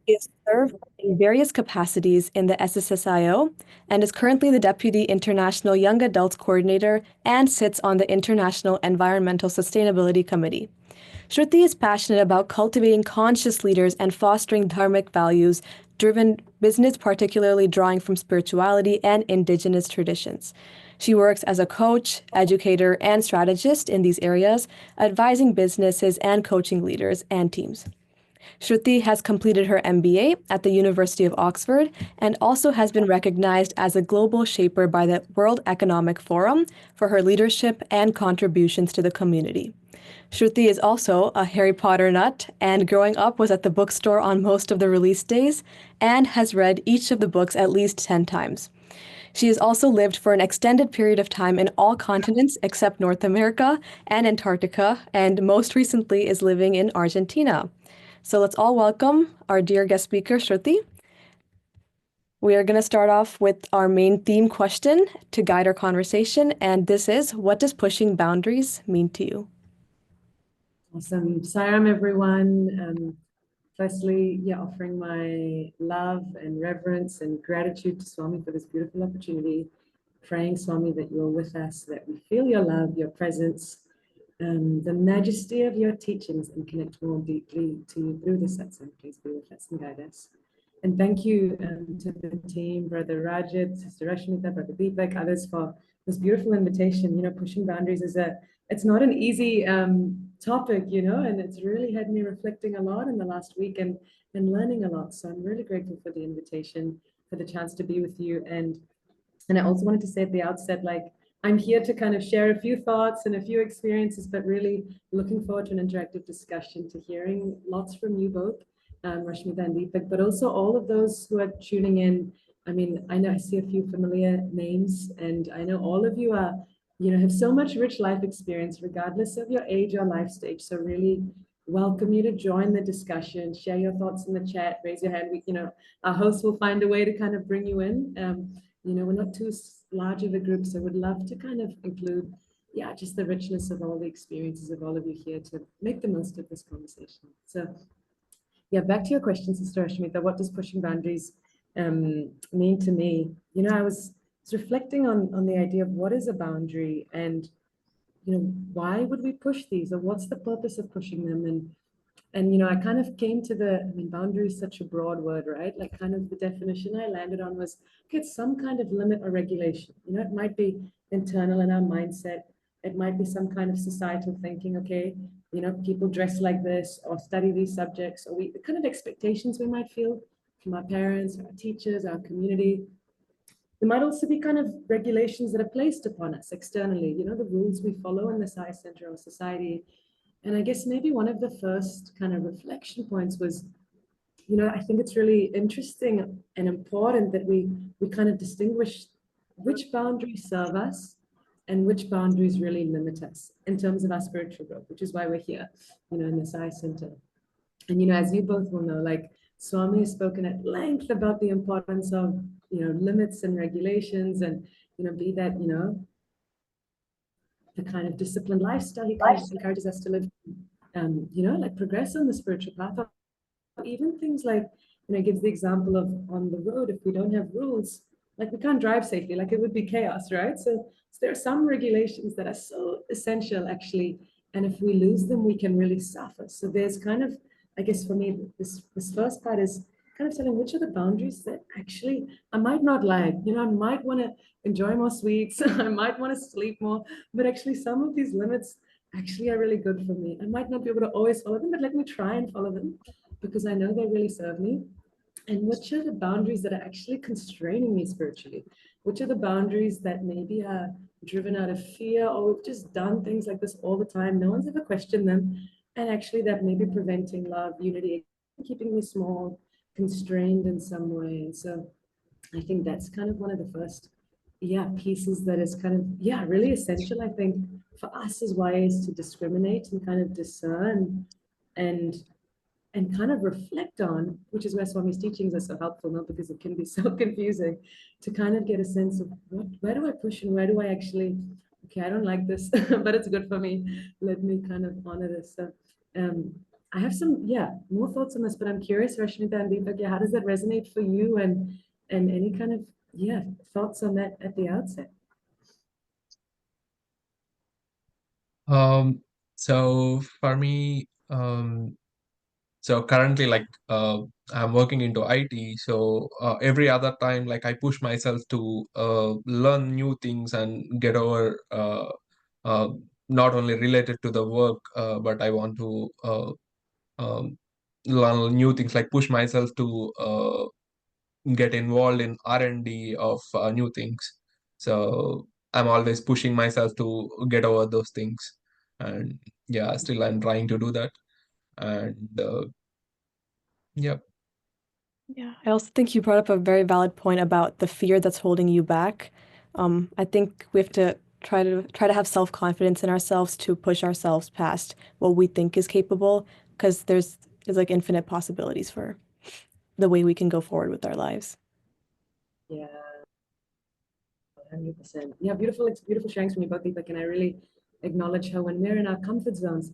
He has served in various capacities in the SSSIO and is currently the Deputy International Young Adults Coordinator and sits on the International Environmental Sustainability Committee. Shruti is passionate about cultivating conscious leaders and fostering dharmic values driven business, particularly drawing from spirituality and indigenous traditions. She works as a coach, educator, and strategist in these areas, advising businesses and coaching leaders and teams. Shruti has completed her MBA at the University of Oxford and also has been recognized as a global shaper by the World Economic Forum for her leadership and contributions to the community. Shruti is also a Harry Potter nut and growing up was at the bookstore on most of the release days and has read each of the books at least 10 times. She has also lived for an extended period of time in all continents except North America and Antarctica, and most recently is living in Argentina. So let's all welcome our dear guest speaker, Shruti. We are going to start off with our main theme question to guide our conversation, and this is, what does pushing boundaries mean to you? Awesome. Saram, everyone. Firstly, offering my love and reverence and gratitude to Swami for this beautiful opportunity. Praying, Swami, that you're with us, that we feel your love, your presence, the majesty of your teachings, and connect more deeply to you through the satsang. Please be with us and guide us. And thank you to the team, Brother Rajat, Sister Rashmita, Brother Deepak, others for this beautiful invitation. Pushing boundaries it's not an easy topic, and it's really had me reflecting a lot in the last week and learning a lot. So I'm really grateful for the invitation, for the chance to be with you. And I also wanted to say at the outset, I'm here to kind of share a few thoughts and a few experiences, but really looking forward to an interactive discussion, to hearing lots from you both, Rashmita and Deepak, but also all of those who are tuning in. I mean, I know I see a few familiar names, and I know all of you are, have so much rich life experience, regardless of your age or life stage. So really welcome you to join the discussion, share your thoughts in the chat, raise your hand. Our hosts will find a way to kind of bring you in. We're not too large of a group, so would love to kind of include, just the richness of all the experiences of all of you here to make the most of this conversation. So, back to your question, Sister Ashmita, what does pushing boundaries mean to me? I was reflecting on the idea of what is a boundary and, why would we push these, or what's the purpose of pushing them? And I kind of came to boundary is such a broad word, right? Like kind of the definition I landed on was, okay, it's some kind of limit or regulation. It might be internal in our mindset. It might be some kind of societal thinking, okay, people dress like this or study these subjects, or the kind of expectations we might feel from our parents, our teachers, our community. There might also be kind of regulations that are placed upon us externally, the rules we follow in the Sai Center or society. And I guess maybe one of the first kind of reflection points was, I think it's really interesting and important that we kind of distinguish which boundaries serve us and which boundaries really limit us in terms of our spiritual growth, which is why we're here, in the Sai Center. And, as you both will know, like Swami has spoken at length about the importance of, limits and regulations and, be that, the kind of disciplined lifestyle he kind of encourages us to live, progress on the spiritual path. Or even things like, gives the example of on the road, if we don't have rules, like we can't drive safely, like it would be chaos, right? So there are some regulations that are so essential actually, and if we lose them, we can really suffer. So there's kind of, I guess for me, this first part is kind of telling which are the boundaries that actually I might not like. I might want to enjoy more sweets, I might want to sleep more, but actually some of these limits actually are really good for me. I might not be able to always follow them, but let me try and follow them because I know they really serve me. And which are the boundaries that are actually constraining me spiritually? Which are the boundaries that maybe are driven out of fear, or we've just done things like this all the time, no one's ever questioned them, and actually that may be preventing love, unity, keeping me small, constrained in some way. And so I think that's kind of one of the first pieces that is kind of really essential, I think, for us as YAs to discriminate and kind of discern and kind of reflect on, which is where Swami's teachings are so helpful, not because it can be so confusing, to kind of get a sense of where do I push and where do I actually, okay, I don't like this, but it's good for me. Let me kind of honor this. So I have some, more thoughts on this, but I'm curious, Rashmita and Deepak, how does that resonate for you, and any kind of, thoughts on that at the outset? So for me, so currently, like, I'm working into IT. So every other time, like, I push myself to learn new things and get over, uh, not only related to the work, but I want to um, learn new things, like push myself to get involved in R&D of new things. So I'm always pushing myself to get over those things. And yeah, still I'm trying to do that. And yeah. Yeah, I also think you brought up a very valid point about the fear that's holding you back. I think we have to try to have self-confidence in ourselves to push ourselves past what we think is capable, because there's like infinite possibilities for the way we can go forward with our lives. Yeah, 100%. Yeah, beautiful, it's beautiful sharing from you both, Deepak, and I really acknowledge how when we're in our comfort zones,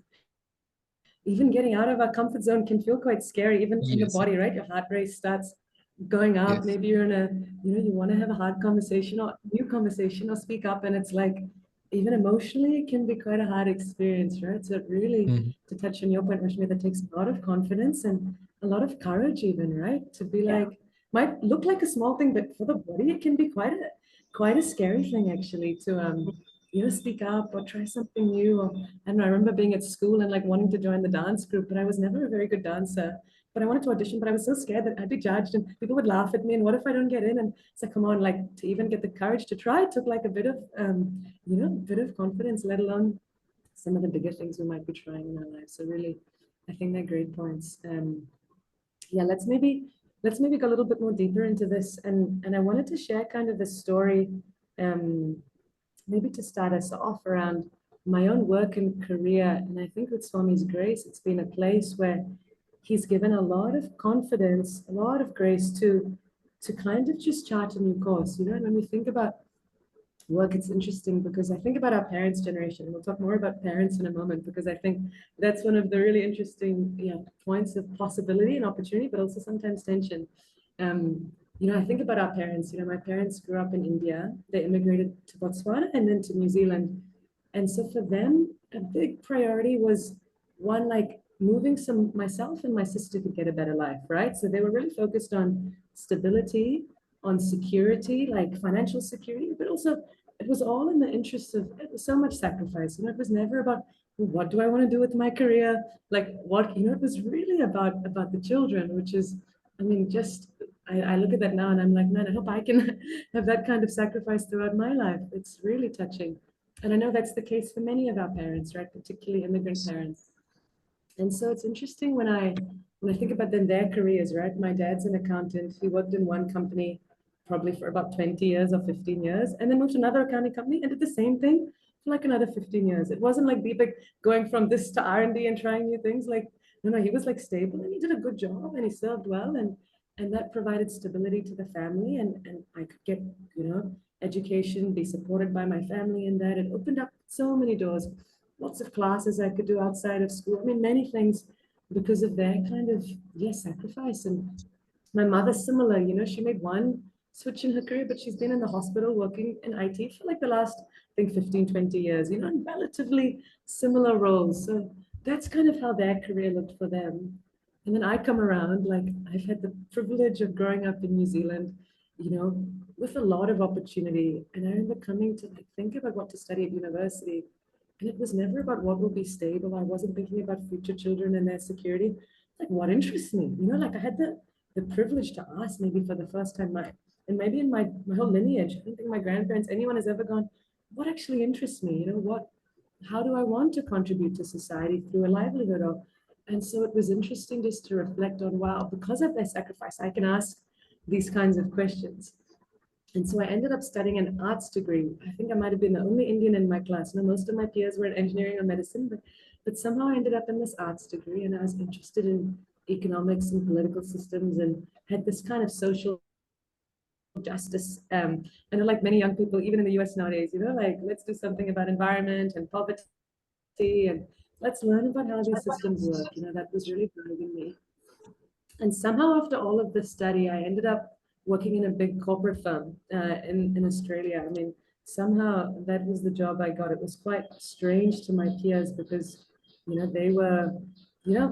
even getting out of our comfort zone can feel quite scary, even in the Yes. body, right? Your heart rate starts going up. Yes. Maybe you're in a, you want to have a hard conversation or new conversation or speak up, and it's like, even emotionally, it can be quite a hard experience, right? So it really, Mhm. to touch on your point, Rashmi, that takes a lot of confidence and a lot of courage, even, right? To be Yeah. like, might look like a small thing, but for the body, it can be quite a scary thing actually to speak up or try something new. Or I don't know, I remember being at school and like wanting to join the dance group, but I was never a very good dancer. But I wanted to audition, but I was so scared that I'd be judged and people would laugh at me. And what if I don't get in? And it's like, come on, like to even get the courage to try, it took like a bit of, bit of confidence, let alone some of the bigger things we might be trying in our lives. So really, I think they're great points. Yeah, let's maybe go a little bit more deeper into this. And I wanted to share kind of the story, um, maybe to start us off around my own work and career. And I think with Swami's grace, it's been a place where he's given a lot of confidence, a lot of grace to kind of just chart a new course. And when we think about work, it's interesting because I think about our parents' generation, and we'll talk more about parents in a moment, because I think that's one of the really interesting points of possibility and opportunity, but also sometimes tension. I think about our parents. My parents grew up in India. They immigrated to Botswana and then to New Zealand. And so for them, a big priority was one, like moving myself and my sister could get a better life, right? So they were really focused on stability, on security, like financial security, but also it was all in the interest of, it was so much sacrifice. It was never about, well, what do I want to do with my career? Like what, it was really about the children, which is, I mean, just I look at that now and I'm like, man, I hope I can have that kind of sacrifice throughout my life. It's really touching. And I know that's the case for many of our parents, right? Particularly immigrant parents. And so it's interesting when I think about then their careers, right? My dad's an accountant. He worked in one company probably for about 20 years or 15 years, and then moved to another accounting company and did the same thing for like another 15 years. It wasn't like Deepak going from this to R&D and trying new things. Like, no, he was like stable and he did a good job and he served well, and that provided stability to the family, and I could get, education, be supported by my family in that. It opened up so many doors, lots of classes I could do outside of school. I mean, many things because of their kind of, sacrifice. And my mother's similar, she made one switch in her career, but she's been in the hospital working in IT for like the last, I think, 15, 20 years, in relatively similar roles. So that's kind of how their career looked for them. And then I come around, like I've had the privilege of growing up in New Zealand, with a lot of opportunity. And I remember coming to like think about what to study at university. And it was never about what will be stable. I wasn't thinking about future children and their security. Like what interests me, like I had the privilege to ask maybe for the first time, and maybe in my whole lineage, I don't think my grandparents, anyone has ever gone, what actually interests me? How do I want to contribute to society through a livelihood? And so it was interesting just to reflect on, wow, because of their sacrifice, I can ask these kinds of questions. And so I ended up studying an arts degree. I think I might have been the only Indian in my class. Most of my peers were in engineering or medicine, but somehow I ended up in this arts degree, and I was interested in economics and political systems and had this kind of social justice. And like many young people, even in the US nowadays, like let's do something about environment and poverty and let's learn about how these systems work. That was really driving me. And somehow after all of this study, I ended up working in a big corporate firm in Australia. I mean, somehow that was the job I got. It was quite strange to my peers because, they were,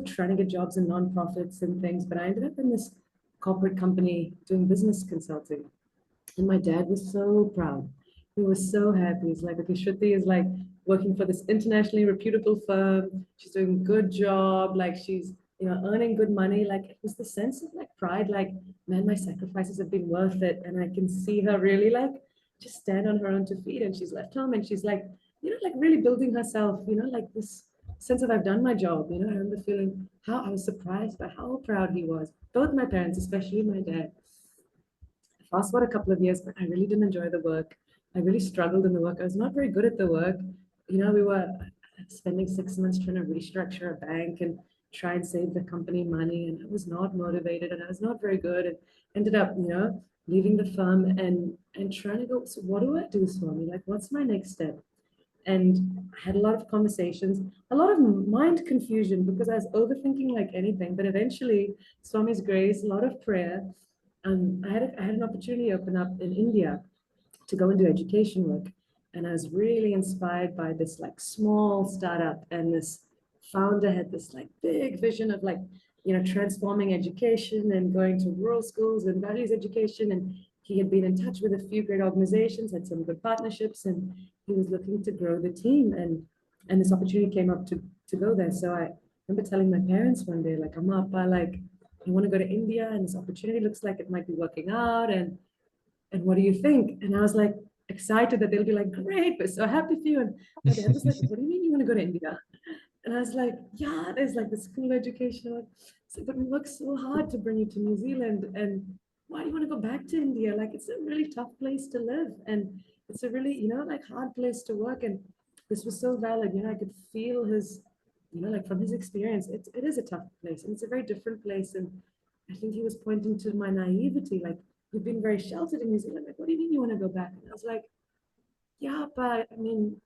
trying to get jobs in nonprofits and things. But I ended up in this corporate company doing business consulting. And my dad was so proud. He was so happy. He's like, okay, Shruthi is like working for this internationally reputable firm. She's doing a good job. Like she's, earning good money. Like it was the sense of like pride, like, man, my sacrifices have been worth it. And I can see her really like just stand on her own 2 feet. And she's left home and she's like, like really building herself, like this sense of I've done my job. I remember feeling how I was surprised by how proud he was. Both my parents, especially my dad. Fast forward a couple of years, but I really didn't enjoy the work. I really struggled in the work. I was not very good at the work. We were spending 6 months trying to restructure a bank and try and save the company money. And I was not motivated and I was not very good. And ended up, leaving the firm and trying to go, so what do I do, Swami? Like, what's my next step? And I had a lot of conversations, a lot of mind confusion because I was overthinking like anything. But eventually, Swami's grace, a lot of prayer. I had an opportunity open up in India to go and do education work. And I was really inspired by this like small startup, and this founder had this like big vision of like, transforming education and going to rural schools and values education. And he had been in touch with a few great organizations, had some good partnerships, and he was looking to grow the team. And this opportunity came up to go there. So I remember telling my parents one day, like, I'm up, I want to go to India and this opportunity looks like it might be working out. And what do you think? And I was like excited that they'll be like, great, we're so happy for you. And my dad was like, what do you mean you want to go to India? And I was like, yeah, there's like the school education. So, but we work so hard to bring you to New Zealand. And why do you want to go back to India? Like, it's a really tough place to live. And it's a really, like hard place to work. And this was so valid. I could feel his, like from his experience, it is a tough place. And it's a very different place. And I think he was pointing to my naivety, like, you've been very sheltered in New Zealand. Like, what do you mean you want to go back? And I was like, yeah, but I mean,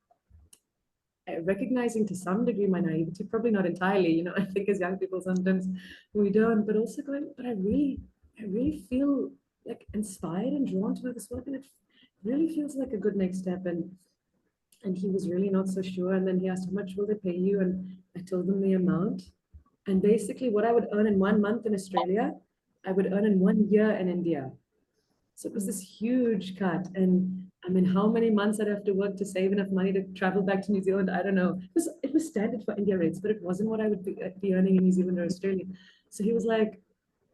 recognizing to some degree my naivety, probably not entirely, I think as young people sometimes we don't, but also going, but I really feel like inspired and drawn to this work, and it really feels like a good next step. And he was really not so sure. And then he asked, how much will they pay you? And I told them the amount. And basically what I would earn in 1 month in Australia, I would earn in 1 year in India. So it was this huge cut. And I mean, how many months I'd have to work to save enough money to travel back to New Zealand, I don't know. It was standard for India rates, but it wasn't what I would be earning in New Zealand or Australia. So he was like,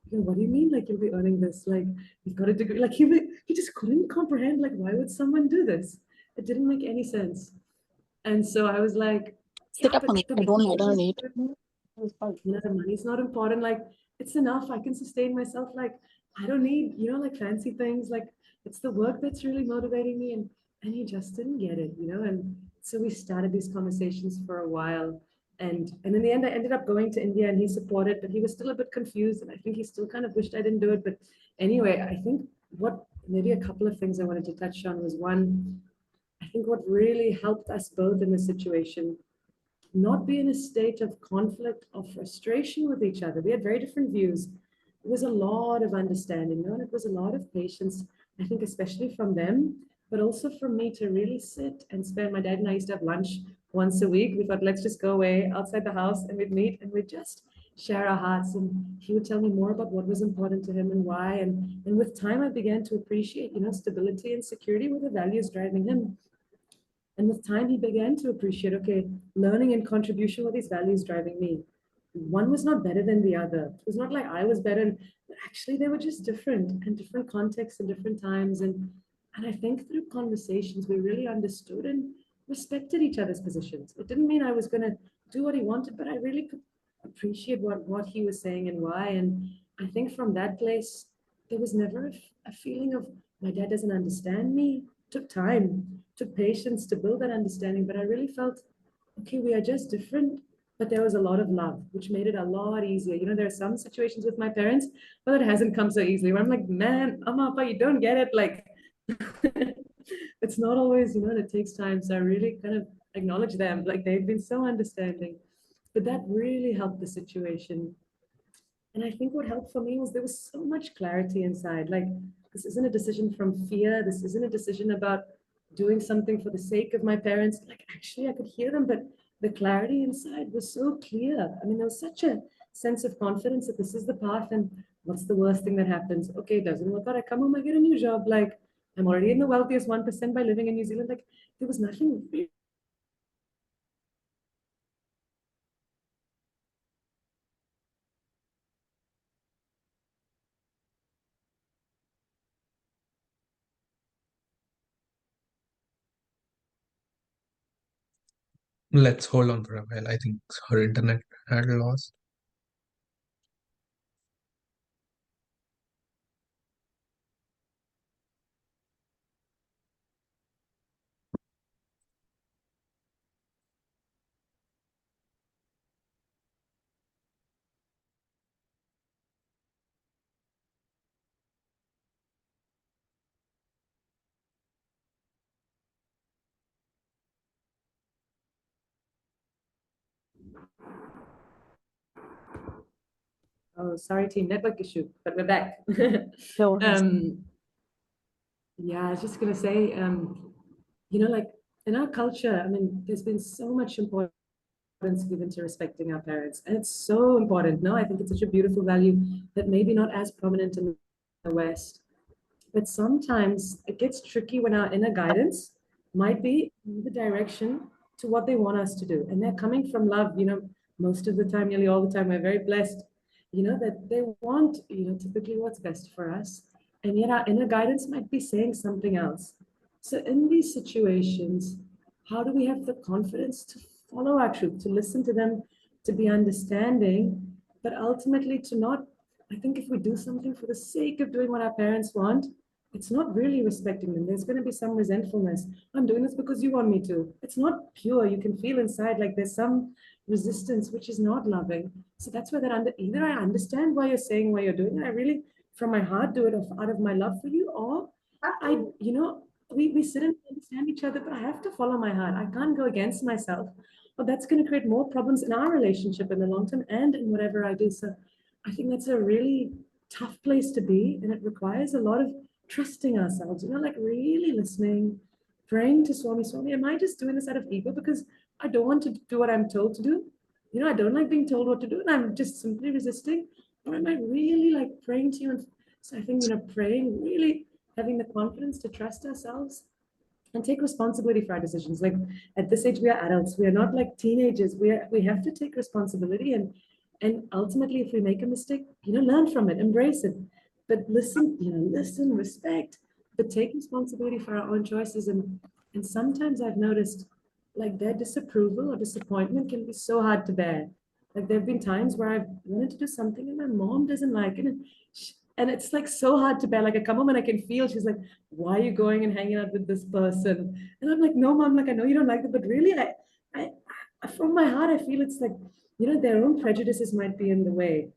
what do you mean? Like, you'll be earning this? Like, you've got a degree. Like, he just couldn't comprehend, like, why would someone do this? It didn't make any sense. And so I was like, yeah, but the money's not important. Like, it's enough. I can sustain myself. Like, I don't need, like fancy things. Like, it's the work that's really motivating me. And he just didn't get it, And so we started these conversations for a while. And in the end, I ended up going to India, and he supported, but he was still a bit confused. And I think he still kind of wished I didn't do it. But anyway, I think maybe a couple of things I wanted to touch on was one, I think what really helped us both in the situation, not be in a state of conflict or frustration with each other. We had very different views. It was a lot of understanding, and it was a lot of patience, I think, especially from them, but also from me to really sit and spend. My dad and I used to have lunch once a week. We thought, let's just go away outside the house and we'd meet and we'd just share our hearts. And he would tell me more about what was important to him and why. And with time, I began to appreciate, stability and security were the values driving him. And with time, he began to appreciate, okay, learning and contribution were these values driving me. One was not better than the other. It was not like I was better, but actually they were just different, and different contexts and different times. And I think through conversations, we really understood and respected each other's positions. It didn't mean I was going to do what he wanted, but I really could appreciate what he was saying and why. And I think from that place, there was never a feeling of my dad doesn't understand me. It took time, took patience to build that understanding, but I really felt, okay, we are just different, but there was a lot of love, which made it a lot easier. There are some situations with my parents, but it hasn't come so easily, where I'm like, man, Amma, you don't get it. Like, it's not always, it takes time. So I really kind of acknowledge them. Like they've been so understanding. But that really helped the situation. And I think what helped for me was there was so much clarity inside. Like, this isn't a decision from fear. This isn't a decision about doing something for the sake of my parents. Like, actually, I could hear them, but the clarity inside was so clear. I mean, there was such a sense of confidence that this is the path. And what's the worst thing that happens? Okay, it doesn't work out. I come home, I get a new job. Like, I'm already in the wealthiest 1% by living in New Zealand. Like, there was nothing really. Let's hold on for a while. I think her internet had lost. Oh, sorry, team, network issue, but we're back. No worries. Yeah, I was just gonna say, like in our culture, I mean, there's been so much importance given to respecting our parents, and it's so important. No, I think it's such a beautiful value that maybe not as prominent in the West. But sometimes it gets tricky when our inner guidance might be in the direction to what they want us to do. And they're coming from love, most of the time, nearly all the time, we're very blessed, that they want, typically what's best for us. And yet our inner guidance might be saying something else. So in these situations, how do we have the confidence to follow our truth, to listen to them, to be understanding, but ultimately to not, I think if we do something for the sake of doing what our parents want, it's not really respecting them. There's going to be some resentfulness. I'm doing this because you want me to. It's not pure. You can feel inside like there's some resistance, which is not loving. So that's where either I understand why you're saying why you're doing it. I really, from my heart, do it out of my love for you, or we sit and understand each other, but I have to follow my heart. I can't go against myself. But that's going to create more problems in our relationship in the long term and in whatever I do. So I think that's a really tough place to be, and it requires a lot of trusting ourselves, like really listening, praying to Swami, am I just doing this out of ego because I don't want to do what I'm told to do? I don't like being told what to do and I'm just simply resisting. Or am I really like praying to you? And so I think, praying, really having the confidence to trust ourselves and take responsibility for our decisions. Like at this age, we are adults. We are not like teenagers. We have to take responsibility and ultimately, if we make a mistake, learn from it, embrace it. But listen, respect, but take responsibility for our own choices. And sometimes I've noticed like their disapproval or disappointment can be so hard to bear. Like there have been times where I've wanted to do something and my mom doesn't like it. And it's like so hard to bear. Like I come home and I can feel she's like, why are you going and hanging out with this person? And I'm like, no, mom, like I know you don't like it, but really, from my heart, I feel it's like, their own prejudices might be in the way.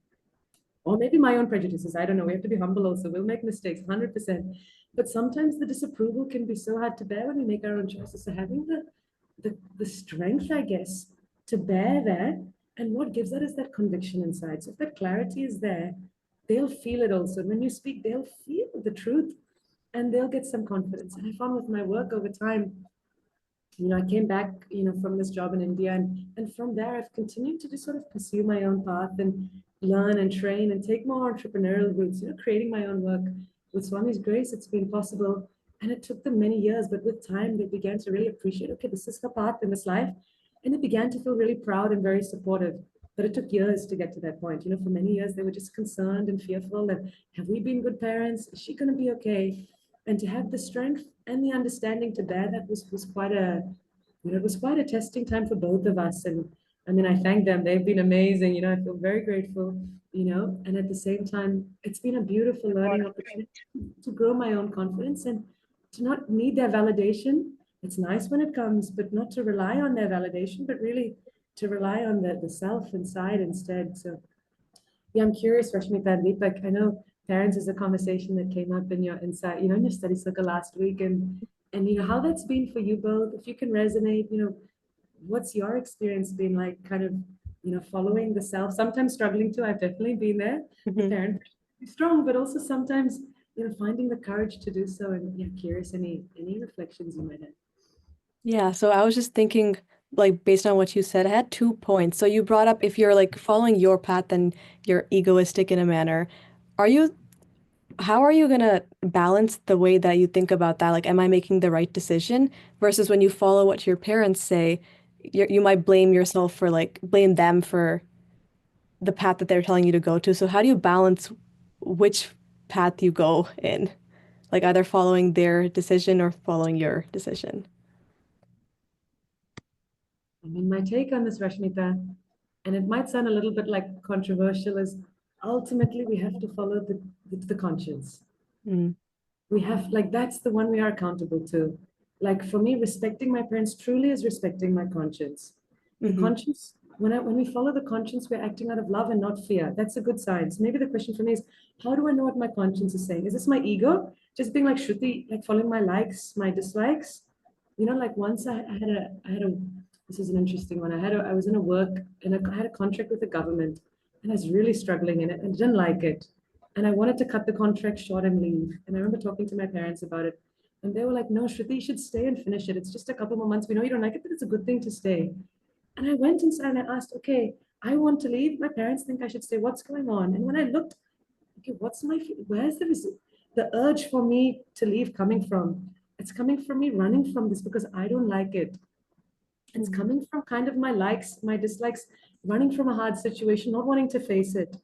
Or maybe my own prejudices. I don't know. We have to be humble also. We'll make mistakes, 100%. But sometimes the disapproval can be so hard to bear when we make our own choices. So having the strength, I guess, to bear that, and what gives that is that conviction inside. So if that clarity is there, they'll feel it also. When you speak, they'll feel the truth and they'll get some confidence. And I found with my work over time, I came back, from this job in India, and from there, I've continued to just sort of pursue my own path and learn and train and take more entrepreneurial routes, creating my own work. With Swami's grace, it's been possible. And it took them many years, but with time, they began to really appreciate, okay, this is her path in this life. And they began to feel really proud and very supportive. But it took years to get to that point. For many years, they were just concerned and fearful that, have we been good parents? Is she going to be okay? And to have the strength and the understanding to bear that was quite a, it was quite a testing time for both of us. And I mean, I thank them. They've been amazing. I feel very grateful, and at the same time, it's been a beautiful learning opportunity to grow my own confidence and to not need their validation. It's nice when it comes, but not to rely on their validation, but really to rely on the self inside instead. So yeah, I'm curious, Rashmita and Deepak, I know parents is a conversation that came up in your insight, in your study circle last week, and how that's been for you both. If you can resonate, what's your experience been like, kind of, following the self, sometimes struggling to, I've definitely been there, the parent pressure to be strong, but also sometimes, finding the courage to do so. And yeah, curious, any reflections you might have. Yeah, so I was just thinking, like, based on what you said, I had 2 points. So you brought up if you're like following your path, then you're egoistic in a manner. Are you, how are you gonna balance the way that you think about that? Like, am I making the right decision? Versus when you follow what your parents say, you might blame yourself for like, blame them for the path that they're telling you to go to. So how do you balance which path you go in? Like either following their decision or following your decision? I mean, my take on this, Rashmita, and it might sound a little bit like controversial, is ultimately we have to follow the conscience. Mm, We have, like, that's the one we are accountable to. Like, for me, respecting my parents truly is respecting my conscience. The hmm conscience, when we follow the conscience, we're acting out of love and not fear. That's a good sign. So maybe the question for me is, how do I know what my conscience is saying? Is this my ego just being like Shruthi, like following my likes, my dislikes? Like once I had a this is an interesting one. I was in a work, and I had a contract with the government, and I was really struggling in it and didn't like it. And I wanted to cut the contract short and leave. And I remember talking to my parents about it. And they were like, no, Shruti, you should stay and finish it. It's just a couple more months. We know you don't like it, but it's a good thing to stay. And I went inside and I asked, okay, I want to leave. My parents think I should stay. What's going on? And when I looked, okay, where's the urge for me to leave coming from? It's coming from me running from this because I don't like it. It's coming from kind of my likes, my dislikes, running from a hard situation, not wanting to face it.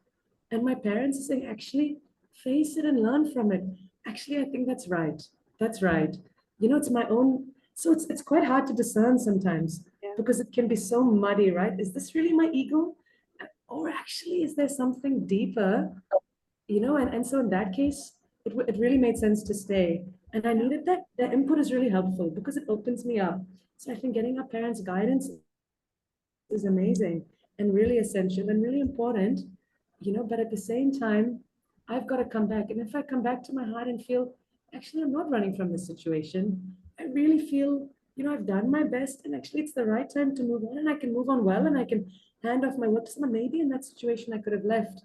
And my parents are saying, actually, face it and learn from it. Actually, I think that's right. That's right. It's my own. So it's quite hard to discern sometimes Yeah. because it can be so muddy, right? Is this really my ego? Or actually, is there something deeper? And so in that case, it really made sense to stay. And I needed that. Their input is really helpful because it opens me up. So I think getting our parents' guidance is amazing and really essential and really important, but at the same time, I've got to come back. And if I come back to my heart and feel, actually, I'm not running from this situation, I really feel, I've done my best and actually it's the right time to move on and I can move on well and I can hand off my work to someone. Maybe in that situation I could have left.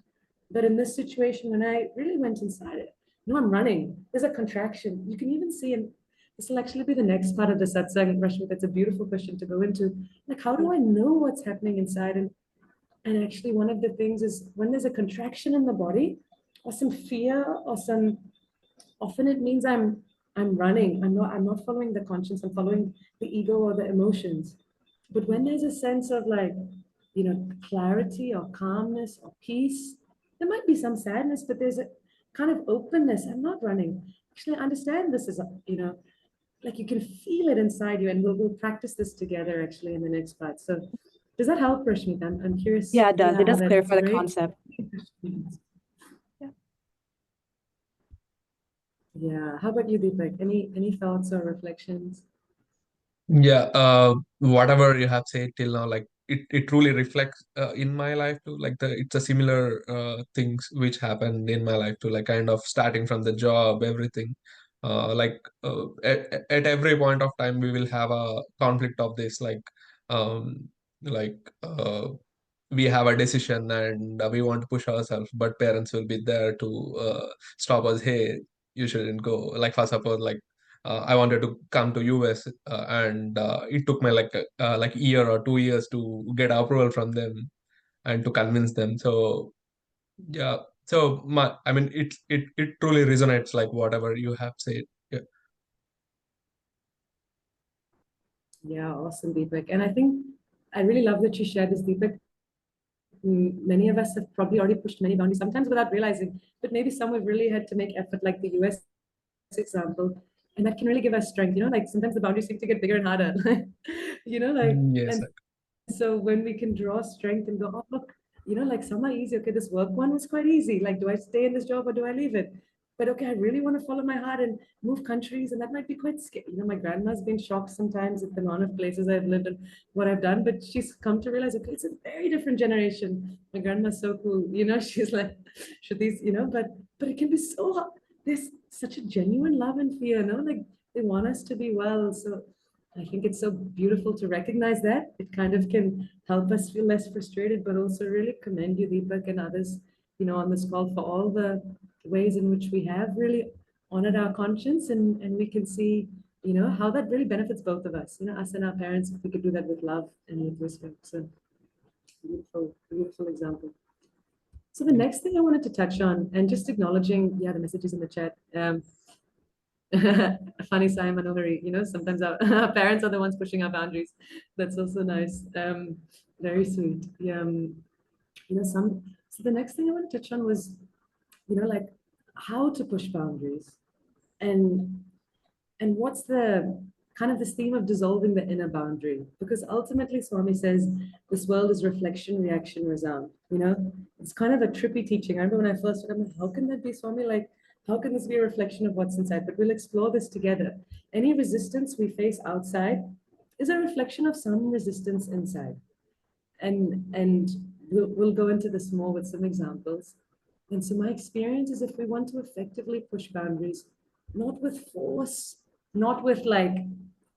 But in this situation, when I really went inside it, I'm running. There's a contraction. You can even see, and this will actually be the next part of the satsang, Rashmi. That's a beautiful question to go into. Like, how do I know what's happening inside? And actually, one of the things is when there's a contraction in the body, or some fear, or some, often it means I'm running. I'm not following the conscience. I'm following the ego or the emotions. But when there's a sense of like, clarity or calmness or peace, there might be some sadness, but there's a kind of openness. I'm not running. Actually, I understand this is, like you can feel it inside you, and we'll practice this together actually in the next part. So does that help, Rashmita? I'm curious. Yeah, it does. Yeah, It does that's clarify the great. concept. Yeah. How about you, Deepak? Any thoughts or reflections? Yeah, whatever you have said till now, like it truly reflects in my life too. Like it's a similar things which happened in my life too. Like kind of starting from the job, everything. At every point of time, we will have a conflict of this. Um, like we have a decision and we want to push ourselves, but parents will be there to stop us. Hey, you shouldn't go. Like for suppose, like I wanted to come to US, and it took me like year or 2 years to get approval from them and to convince them. So yeah, so I mean, it truly resonates like whatever you have said. Yeah. Yeah, awesome, Deepak. And I think I really love that you shared this, Deepak. Many of us have probably already pushed many boundaries, sometimes without realizing, but maybe some have really had to make effort, like the US example. And that can really give us strength. Like sometimes the boundaries seem to get bigger and harder. Yes. And so when we can draw strength and go, oh, look, like some are easy. Okay, this work one was quite easy. Like, do I stay in this job or do I leave it? But okay, I really want to follow my heart and move countries. And that might be quite scary. My grandma's been shocked sometimes at the amount of places I've lived and what I've done. But she's come to realize, okay, it's a very different generation. My grandma's so cool. She's like, should these, but it can be so, there's such a genuine love and fear, like they want us to be well. So I think it's so beautiful to recognize that. It kind of can help us feel less frustrated, but also really commend you, Deepak, and others, on this call for all the ways in which we have really honored our conscience, and we can see, how that really benefits both of us, us and our parents, if we could do that with love and with respect. So beautiful, beautiful example. So the next thing I wanted to touch on, and just acknowledging, the messages in the chat. Funny, Simon O'Leary, sometimes our, our parents are the ones pushing our boundaries. That's also nice. Very sweet. Yeah. So the next thing I want to touch on was, like how to push boundaries, and what's the kind of this theme of dissolving the inner boundary, because ultimately Swami says this world is reflection, reaction, resound. It's kind of a trippy teaching. I remember when I first heard, I'm like, how can that be, Swami? Like, how can this be a reflection of what's inside? But we'll explore this together. Any resistance we face outside is a reflection of some resistance inside, and we'll go into this more with some examples. And so my experience is, if we want to effectively push boundaries, not with force, not with like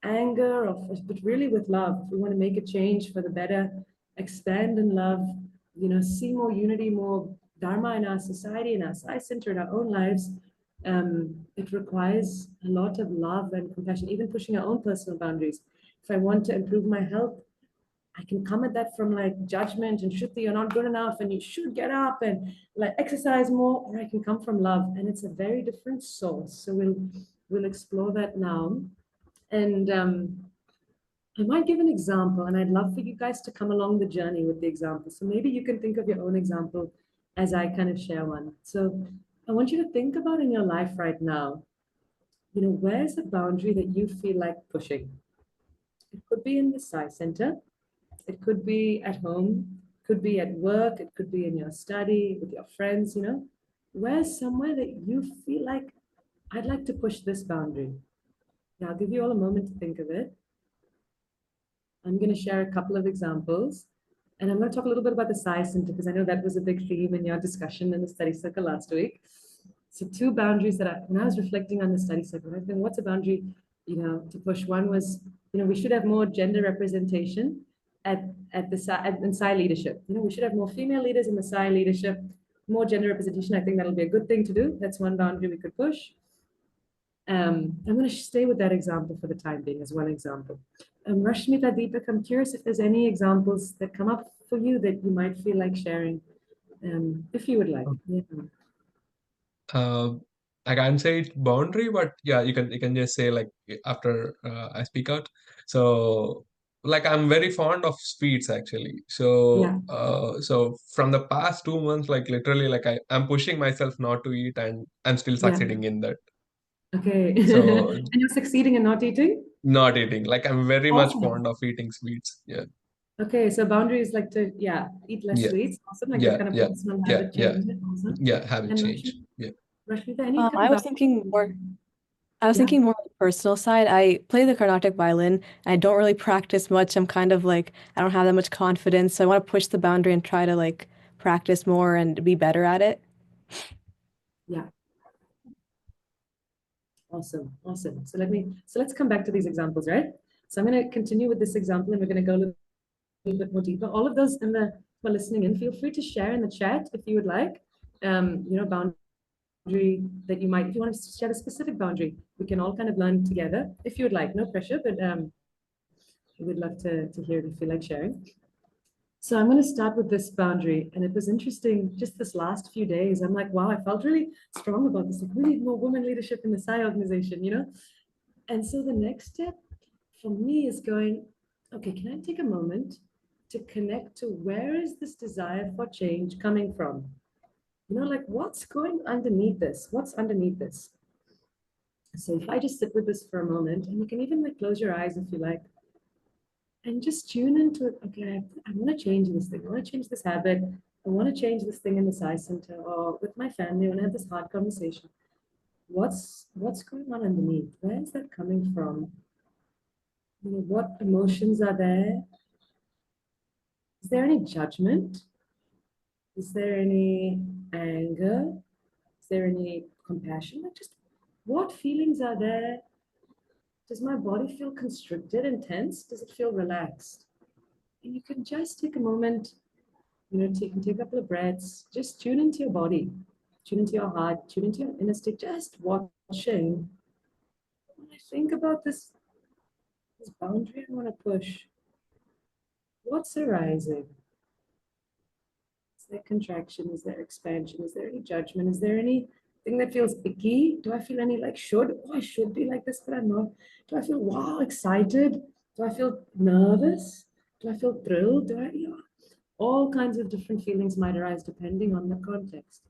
anger, but really with love. If we want to make a change for the better, expand in love, see more unity, more dharma in our society, in our Sai center, in our own lives. It requires a lot of love and compassion, even pushing our own personal boundaries. If I want to improve my health, I can come at that from like judgment and Shruthi, you're not good enough and you should get up and like exercise more, or I can come from love, and it's a very different source. So we'll explore that now. And I might give an example, and I'd love for you guys to come along the journey with the example. So maybe you can think of your own example as I kind of share one. So I want you to think about in your life right now, where's the boundary that you feel like pushing? It could be in the Sai center. It could be at home, could be at work, it could be in your study, with your friends, Where's somewhere that you feel like, I'd like to push this boundary? Now, I'll give you all a moment to think of it. I'm going to share a couple of examples, and I'm going to talk a little bit about the Sai Center, because I know that was a big theme in your discussion in the study circle last week. So two boundaries that when I was reflecting on the study circle, I think, what's a boundary, to push? One was, we should have more gender representation at the in Sai leadership. We should have more female leaders in the Sai leadership, more gender representation. I think that'll be a good thing to do. That's one boundary we could push. I'm going to stay with that example for the time being as one example. Rashmita, Deepak, I'm curious if there's any examples that come up for you that you might feel like sharing, if you would like. Yeah. I can't say it's boundary, but yeah, you can just say like after I speak out. So like I'm very fond of sweets actually. So Yeah. so from the past 2 months, like literally, like I'm pushing myself not to eat, and I'm still Yeah. succeeding in that. Okay. So And you're succeeding in not eating? not eating. Like I'm very much Awesome. fond of eating sweets. Yeah. Okay, so boundaries like to eat less Yeah. sweets. Awesome, like Yeah. the kind of Yeah. personal Yeah. habit Yeah. change. Awesome. Yeah. Habit And change. Yeah. Rashmita, any kind I of was thinking more. I was thinking more on the personal side. I play the Carnatic violin. I don't really practice much. I'm kind of like, I don't have that much confidence. So I want to push the boundary and try to like practice more and be better at it. Yeah. Awesome. Awesome. So let's come back to these examples, right? So I'm going to continue with this example, and we're going to go a little bit more deeper. All of those who are listening in, feel free to share in the chat if you would like. Boundary that you might, if you want to share a specific boundary, we can all kind of learn together if you would like. No pressure, but we'd love to hear it if you like sharing. So I'm going to start with this boundary. And it was interesting just this last few days. I'm like, wow, I felt really strong about this. Like, we need more women leadership in the Sai organization, And so the next step for me is going, okay, can I take a moment to connect to where is this desire for change coming from? Like what's going underneath this? What's underneath this? So if I just sit with this for a moment, and you can even like close your eyes if you like, and just tune into it. Okay, I want to change this thing. I want to change this habit. I want to change this thing in the Sai Center or with my family. I want to have this hard conversation. What's going on underneath? Where is that coming from? What emotions are there? Is there any judgment? Is there any anger? Is there any compassion? Like just what feelings are there? Does my body feel constricted and tense? Does it feel relaxed? And you can just take a moment, take a couple of breaths, just tune into your body, tune into your heart, tune into your inner state, just watching. When I think about this boundary I want to push, what's arising? Is there contraction? Is there expansion? Is there any judgment? Is there anything that feels icky? Do I feel any like I should be like this, but I'm not? Do I feel wow, excited? Do I feel nervous? Do I feel thrilled? All kinds of different feelings might arise depending on the context.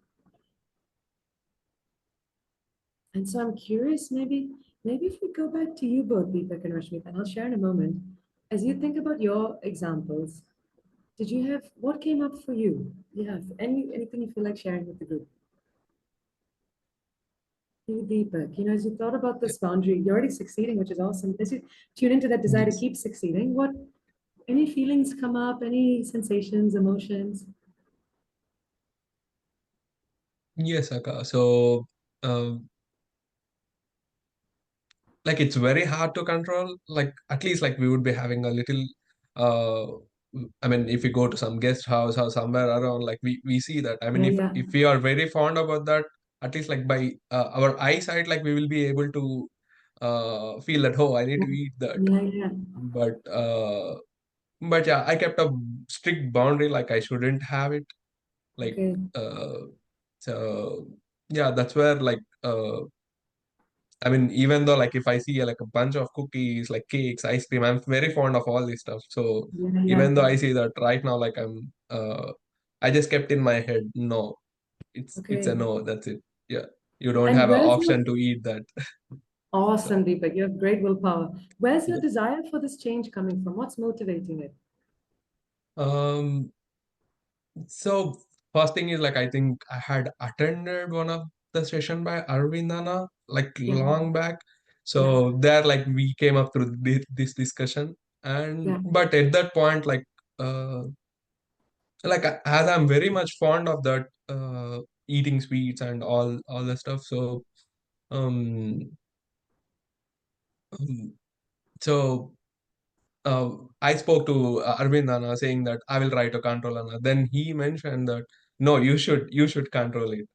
And so I'm curious, maybe if we go back to you both, Deepak and Rashmita, and I'll share in a moment. As you think about your examples, what came up for you? Yeah, anything you feel like sharing with the group? You, Deepak, as you thought about this boundary, you're already succeeding, which is awesome. As you tune into that desire to Yes. keep succeeding, any feelings come up, any sensations, emotions? Yes, Akka. So, like it's very hard to control. Like at least like we would be having a little uh I mean if we go to some guest house or somewhere around, like we see that. I mean, Yeah, if yeah. if we are very fond about that, at least like by our eyesight, like we will be able to feel that, oh, I need to eat that. Yeah, yeah. But yeah, I kept a strict boundary, like I shouldn't have it. Like Okay. so yeah, that's where like I mean, even though like if I see like a bunch of cookies, like cakes, ice cream, I'm very fond of all this stuff. So Yeah, yeah. even though I see that right now, like I just kept in my head, no, it's a Okay. no, that's it. Yeah, you don't And have an where's your option to eat that. So awesome, Deepak? You have great willpower. Where's your yeah. desire for this change coming from? What's motivating it? Um, so first thing is like I think I had attended one of the session by Arvindana like Yeah, long back. yeah, So there like we came up through this discussion, and yeah. but at that point uh as I'm very much fond of that eating sweets and all the stuff. So um, um so I spoke to Arvind Anna saying that I will try to control Anna. Then he mentioned that no, you should control it.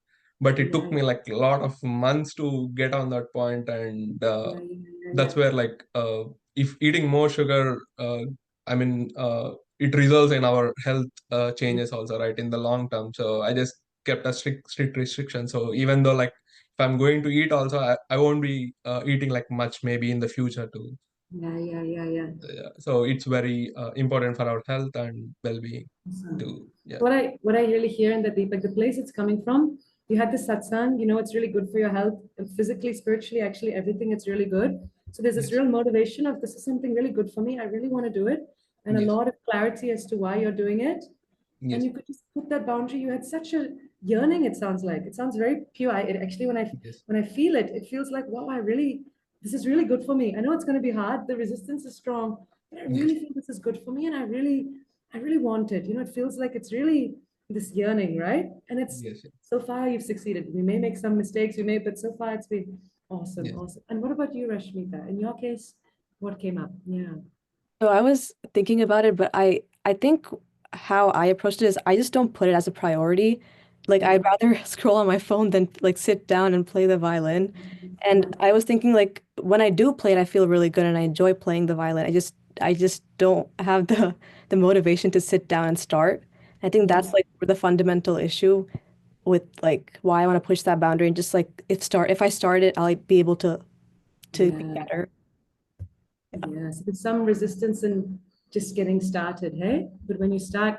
But it took Yeah, me like a lot of months to get on that point, and yeah, yeah, yeah, yeah. that's where like if eating more sugar, I mean, it results in our health changes also, right, in the long term. So I just kept a strict restriction. So even though like if I'm going to eat also, I won't be eating like much maybe in the future too. Yeah, yeah, yeah, yeah. Yeah, so it's very important for our health and well-being Awesome. to yeah. What I really hear in the Deepak, the place it's coming from, you had the satsang, it's really good for your health, physically, spiritually, actually everything, it's really good. So there's this Yes, real motivation of this is something really good for me. I really want to do it. And a yes, lot of clarity as to why you're doing it. And yes, you could just put that boundary. You had such a yearning, it sounds like. It sounds very pure. It actually, yes, when I feel it, it feels like, wow, this is really good for me. I know it's going to be hard. The resistance is strong, but I yes, really feel this is good for me. And I really want it. It feels like it's really this yearning, right? And it's yes, so far you've succeeded. We may make some mistakes, but so far it's been awesome, yes, awesome. And what about you, Rashmita? In your case, what came up? Yeah. So I was thinking about it, but I think how I approached it is I just don't put it as a priority. Like Yeah. I'd rather scroll on my phone than like sit down and play the violin. Yeah. And I was thinking like when I do play it, I feel really good and I enjoy playing the violin. I just don't have the motivation to sit down and start. I think Yeah. that's like the fundamental issue with like why I want to push that boundary and just like if I start it, I'll like, be able to be Yeah. better. Yes, there's some resistance in just getting started, hey? But when you start,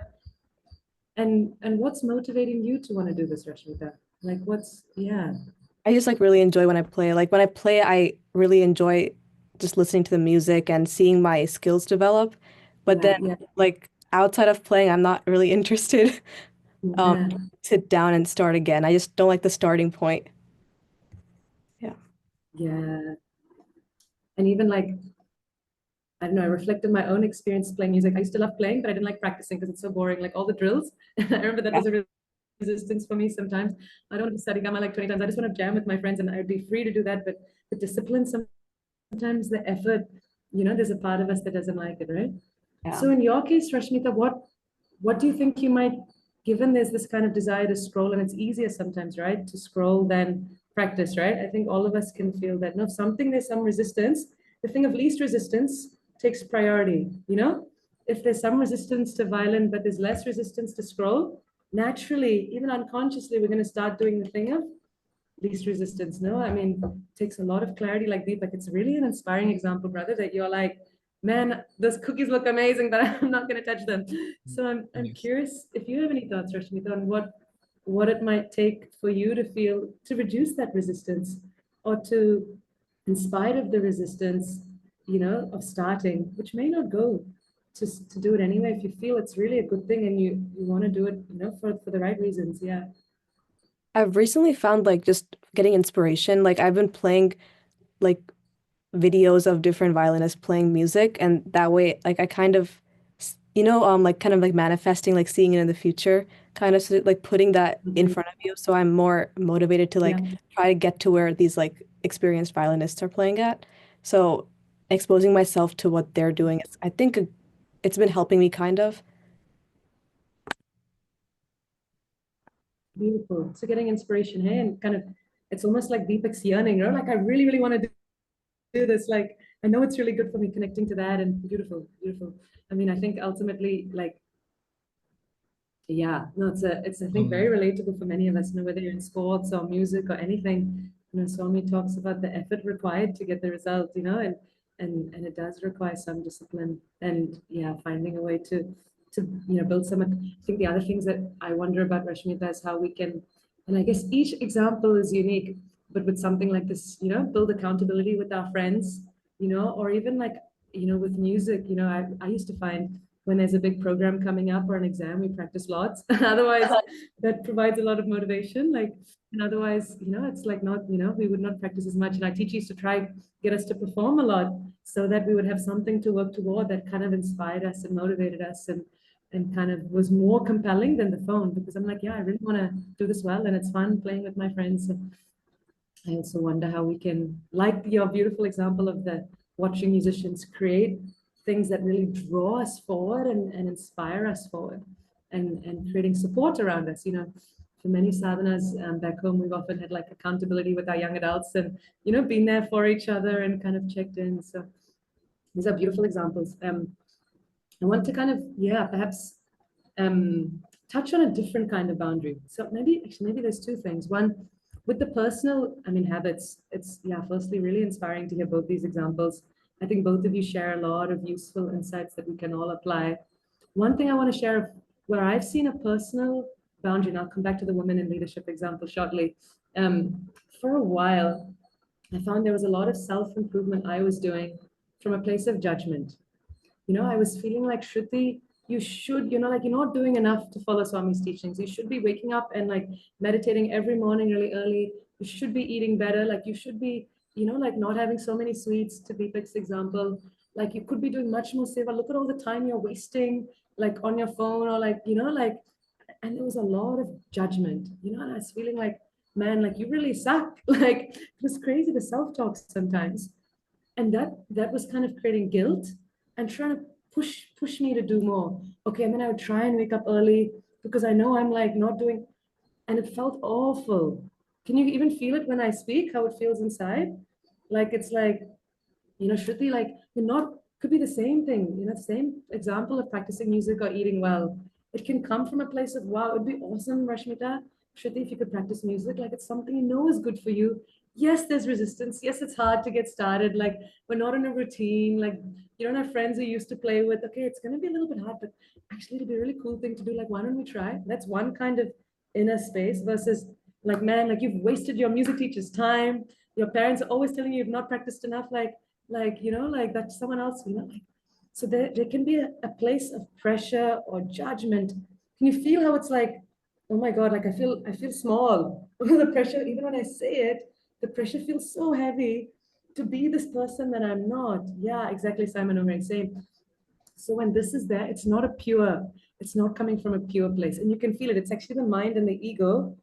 and what's motivating you to want to do this, Rashmita? Like, yeah, I just like really enjoy when I play. Like when I play, I really enjoy just listening to the music and seeing my skills develop. But yeah, then yeah, like outside of playing, I'm not really interested um yeah, sit down and start again. I just don't like the starting point. Yeah. yeah. And even like, I don't know, I reflected my own experience playing music. I used to love playing, but I didn't like practicing because it's so boring, like all the drills. I remember that Yeah. was a resistance for me sometimes. I don't want to study Gamma like 20 times. I just want to jam with my friends and I'd be free to do that. But the discipline sometimes the effort, there's a part of us that doesn't like it, right? Yeah. So in your case, Rashmita, what do you think you might, given there's this kind of desire to scroll, and it's easier sometimes, right, to scroll than practice, right? I think all of us can feel that. No, if something, there's some resistance, the thing of least resistance takes priority, If there's some resistance to violin, but there's less resistance to scroll, naturally, even unconsciously, we're going to start doing the thing of least resistance. No, I mean, it takes a lot of clarity like Deepak. It's really an inspiring example, brother, that you're like, man, those cookies look amazing, but I'm not going to touch them. So I'm Yes. curious if you have any thoughts, Rashmita, on what it might take for you to reduce that resistance, or to, in spite of the resistance, of starting, which may not go, to do it anyway, if you feel it's really a good thing and you want to do it, for the right reasons. Yeah. I've recently found like just getting inspiration. Like I've been playing like videos of different violinists playing music, and that way like I kind of like kind of like manifesting, like seeing it in the future, kind of like putting that in front of you, so I'm more motivated to like Yeah. try to get to where these like experienced violinists are playing at. So exposing myself to what they're doing is, I think it's been helping me kind of. Beautiful. So getting inspiration, hey, and kind of, it's almost like Deepak's yearning, like I really, really want to do this. Like, I know it's really good for me, connecting to that, and beautiful, beautiful. I mean, I think ultimately, like, yeah, no, it's I think very relatable for many of us, whether you're in sports or music or anything. Swami talks about the effort required to get the result, and it does require some discipline, and yeah, finding a way to build some. I think the other things that I wonder about, Rashmita, is how we can, and I guess each example is unique, but with something like this, build accountability with our friends, or even like, with music, I used to find, when there's a big program coming up or an exam, we practice lots. Otherwise, that provides a lot of motivation. Like, and otherwise, it's like not, we would not practice as much. And our teacher used to try get us to perform a lot, so that we would have something to work toward that kind of inspired us and motivated us, and kind of was more compelling than the phone, because I'm like, yeah, I really want to do this well, and it's fun playing with my friends. So I also wonder how we can, like your beautiful example of the watching musicians create things that really draw us forward and inspire us forward, and creating support around us. For many sadhanas back home, we've often had like accountability with our young adults, and, been there for each other and kind of checked in. So these are beautiful examples. I want to kind of, yeah, perhaps touch on a different kind of boundary. So maybe there's two things. One, with the personal, habits, it's, yeah, firstly, really inspiring to hear both these examples. I think both of you share a lot of useful insights that we can all apply. One thing I want to share, where I've seen a personal boundary, and I'll come back to the women in leadership example shortly. For a while, I found there was a lot of self-improvement I was doing from a place of judgment. I was feeling like, Shruti, you should, like, you're not doing enough to follow Swami's teachings. You should be waking up and like meditating every morning really early. You should be eating better. Like, you should be, like not having so many sweets, to Deepak's example. Like, you could be doing much more seva. Look at all the time you're wasting, like on your phone, or like, like, and there was a lot of judgment, and I was feeling like, man, like you really suck. Like, it was crazy, the self-talk sometimes. And that was kind of creating guilt and trying to push me to do more. Okay, and then I would try and wake up early, because I know I'm like not doing, and it felt awful. Can you even feel it when I speak, how it feels inside? Like, it's like, Shruti, like, you're not, could be the same thing, the same example of practicing music or eating well. It can come from a place of, wow, it'd be awesome, Rashmita, Shruti, if you could practice music, like it's something you know is good for you. Yes, there's resistance. Yes, it's hard to get started. Like, we're not in a routine. Like, you don't have friends you used to play with. Okay, it's going to be a little bit hard, but actually it'll be a really cool thing to do. Like, why don't we try? That's one kind of inner space, versus like, man, like you've wasted your music teacher's time. Your parents are always telling you you've not practiced enough. Like, like that's someone else, like, so there can be a place of pressure or judgment. Can you feel how it's like, oh my God, like I feel small. The pressure, even when I say it, the pressure feels so heavy to be this person that I'm not. Yeah, exactly, Simon, I'm same. So when this is there, it's not coming from a pure place. And you can feel it. It's actually the mind and the ego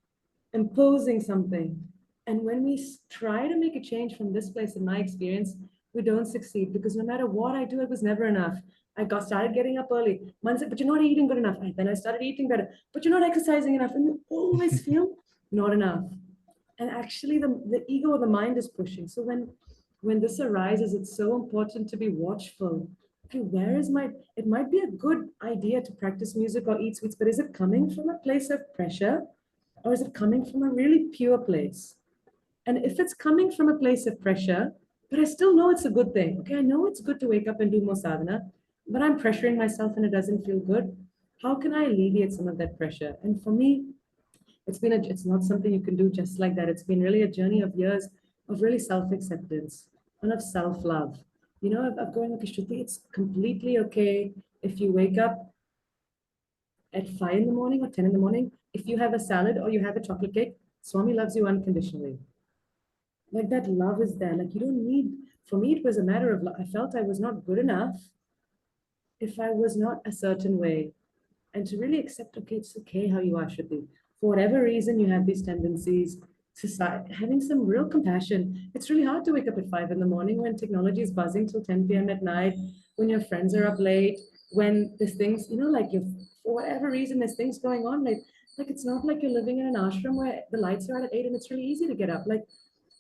imposing something. And when we try to make a change from this place, in my experience, we don't succeed because no matter what I do, it was never enough. I started getting up early. Man said, but you're not eating good enough. And then I started eating better, but you're not exercising enough. And you always feel not enough. And actually the ego or the mind is pushing. So when this arises, it's so important to be watchful. Okay, where is my, it might be a good idea to practice music or eat sweets, but is it coming from a place of pressure or is it coming from a really pure place? And if it's coming from a place of pressure, but I still know it's a good thing. Okay, I know it's good to wake up and do more sadhana, but I'm pressuring myself and it doesn't feel good. How can I alleviate some of that pressure? And for me, it's not something you can do just like that. It's been really a journey of years of really self-acceptance and of self-love. You know, of going, okay, Shruthi, it's completely okay if you wake up at 5 in the morning or 10 in the morning. If you have a salad or you have a chocolate cake, Swami loves you unconditionally. Like that love is there. Like you don't need, for me, it was a matter of, I felt I was not good enough if I was not a certain way. And to really accept, okay, it's okay how you are, Shruti. For whatever reason, you have these tendencies, having some real compassion. It's really hard to wake up at 5 in the morning when technology is buzzing till 10 p.m. at night, when your friends are up late, when there's things, you know, like for whatever reason, there's things going on. Like it's not like you're living in an ashram where the lights are out at 8 and it's really easy to get up. Like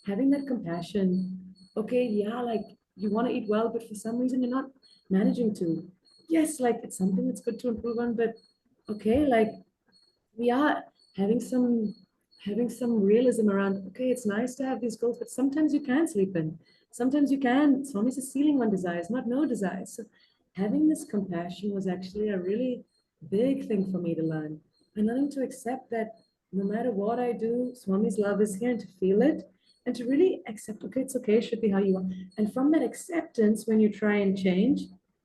having that compassion. Okay, yeah, like you want to eat well, but for some reason you're not managing to. Yes, like it's something that's good to improve on, but okay, like we are having some realism around, okay, it's nice to have these goals, but sometimes you can sleep in. Sometimes you can. Swami says ceiling on desires, not no desires. So having this compassion was actually a really big thing for me to learn. And learning to accept that no matter what I do, Swami's love is here and to feel it and to really accept, okay, it's okay, it should be how you are. And from that acceptance, when you try and change,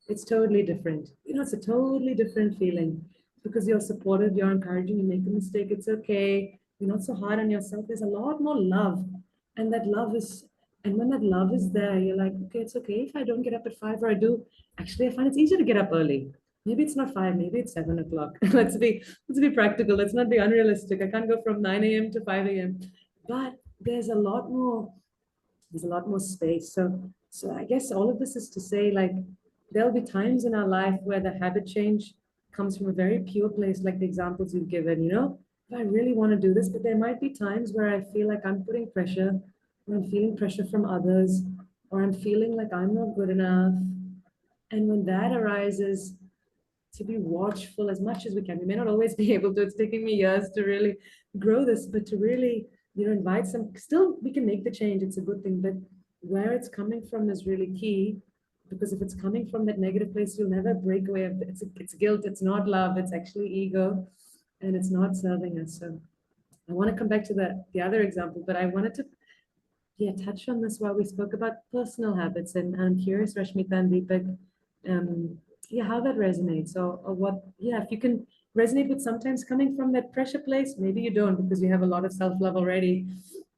it's totally different. You know, it's a totally different feeling because you're supportive, you're encouraging, you make a mistake, it's okay. You're not so hard on yourself. There's a lot more love. And that love is, and when that love is there, you're like, okay, it's okay if I don't get up at 5 or I do. Actually, I find it's easier to get up early. Maybe it's not 5, maybe it's 7 o'clock. let's be practical. Let's not be unrealistic. I can't go from 9 a.m. to 5 a.m. But there's a lot more, space. So I guess all of this is to say, like, there'll be times in our life where the habit change comes from a very pure place, like the examples you've given, you know, if I really want to do this, but there might be times where I feel like I'm putting pressure, or I'm feeling pressure from others, or I'm feeling like I'm not good enough. And when that arises, to be watchful as much as we can. We may not always be able to, it's taking me years to really grow this, but to really, you know, invite some, still we can make the change, it's a good thing, but where it's coming from is really key. Because if it's coming from that negative place, you'll never break away of it. It's guilt, it's not love, it's actually ego, and it's not serving us. So I want to come back to the other example, but I wanted to touch on this while we spoke about personal habits. And I'm curious, Rashmita and Deepak, how that resonates, or what, if you can resonate with sometimes coming from that pressure place. Maybe you don't because you have a lot of self-love already.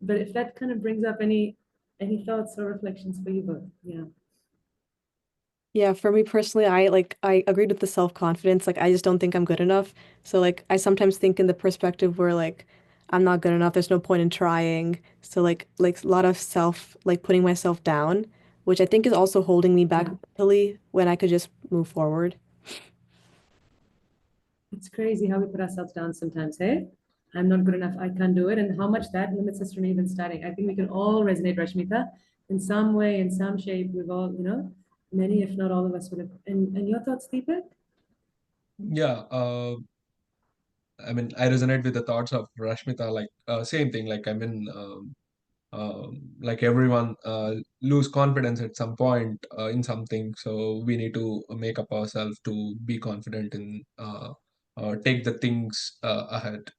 But if that kind of brings up any thoughts or reflections for you both. Yeah, for me personally, I agreed with the self-confidence. Like I just don't think I'm good enough. So like I sometimes think in the perspective where like I'm not good enough, there's no point in trying. So like a lot of self like putting myself down, which I think is also holding me back Yeah. mentally when I could just move forward. It's crazy how we put ourselves down sometimes. Hey, I'm not good enough, I can't do it, and how much that limits us from even starting. I think we can all resonate, Rashmita, in some way, in some shape. We've all, you know, many if not all of us would have. And your thoughts, Deepak? Yeah, I mean, I resonate with the thoughts of Rashmita, like same thing. Like, I mean, like everyone lose confidence at some point in something. So we need to make up ourselves to be confident in take the things ahead.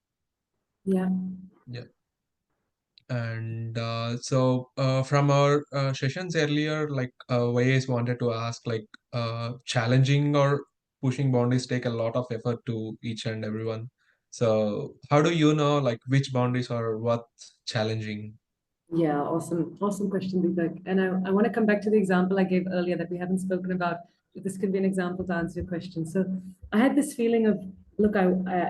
Yeah. Yeah. And from our sessions earlier, like YAs wanted to ask, like challenging or pushing boundaries take a lot of effort to each and everyone. So how do you know like which boundaries are worth challenging? Yeah, awesome question, Deepak. And I want to come back to the example I gave earlier that we haven't spoken about. This could be an example to answer your question. So I had this feeling of, look,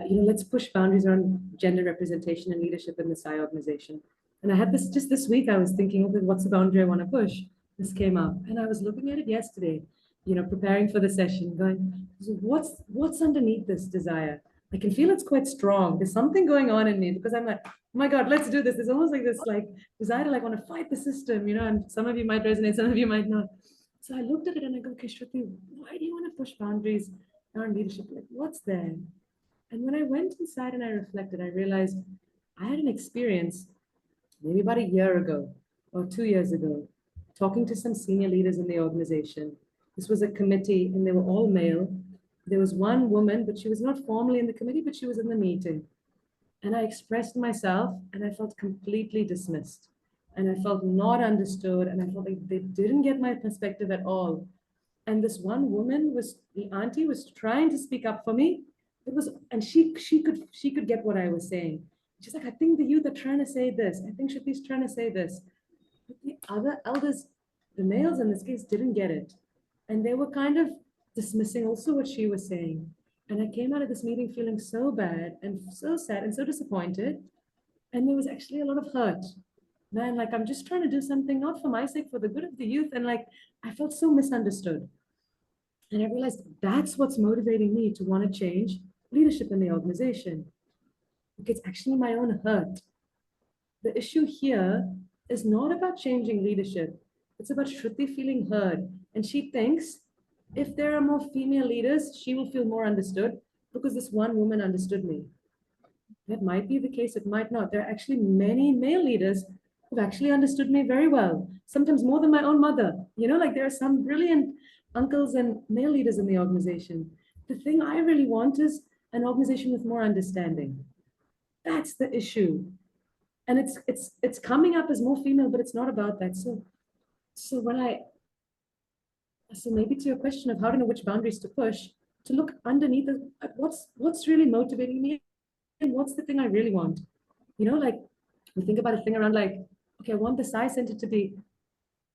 let's push boundaries around gender representation and leadership in the SSSIO organization. And I had this just this week. I was thinking, okay, what's the boundary I want to push? this came up, and I was looking at it yesterday, preparing for the session, going, so what's underneath this desire? I can feel it's quite strong. There's something going on in me because I'm like, oh my God, let's do this. There's almost like this like desire to like want to fight the system, and some of you might resonate, some of you might not. So I looked at it and I go, okay, Shruthi, why do you want to push boundaries around leadership? Like, what's there? And when I went inside and I reflected, I realized I had an experience maybe about a year ago or 2 years ago, talking to some senior leaders in the organization. This was a committee and they were all male. There was one woman, but she was not formally in the committee, but she was in the meeting. And I expressed myself and I felt completely dismissed. And I felt not understood. And I felt like they didn't get my perspective at all. And this one woman the auntie was trying to speak up for me. And she could get what I was saying. She's like, I think the youth are trying to say this. I think Shruti's trying to say this. But the other elders, the males in this case, didn't get it. And they were kind of dismissing also what she was saying. And I came out of this meeting feeling so bad and so sad and so disappointed. And there was actually a lot of hurt. Man, like I'm just trying to do something, not for my sake, for the good of the youth. And like I felt so misunderstood. And I realized that's what's motivating me to want to change leadership in the organization. It's actually my own hurt. The issue here is not about changing leadership. It's about Shruti feeling heard. And she thinks if there are more female leaders, she will feel more understood because this one woman understood me. That might be the case, it might not. There are actually many male leaders who've actually understood me very well, sometimes more than my own mother. Like there are some brilliant uncles and male leaders in the organization. The thing I really want is an organization with more understanding. That's the issue. And it's coming up as more female, but it's not about that. So maybe to your question of how to know which boundaries to push, to look underneath at what's really motivating me and what's the thing I really want. Like we think about a thing around like, okay, I want the SSSIO Center to be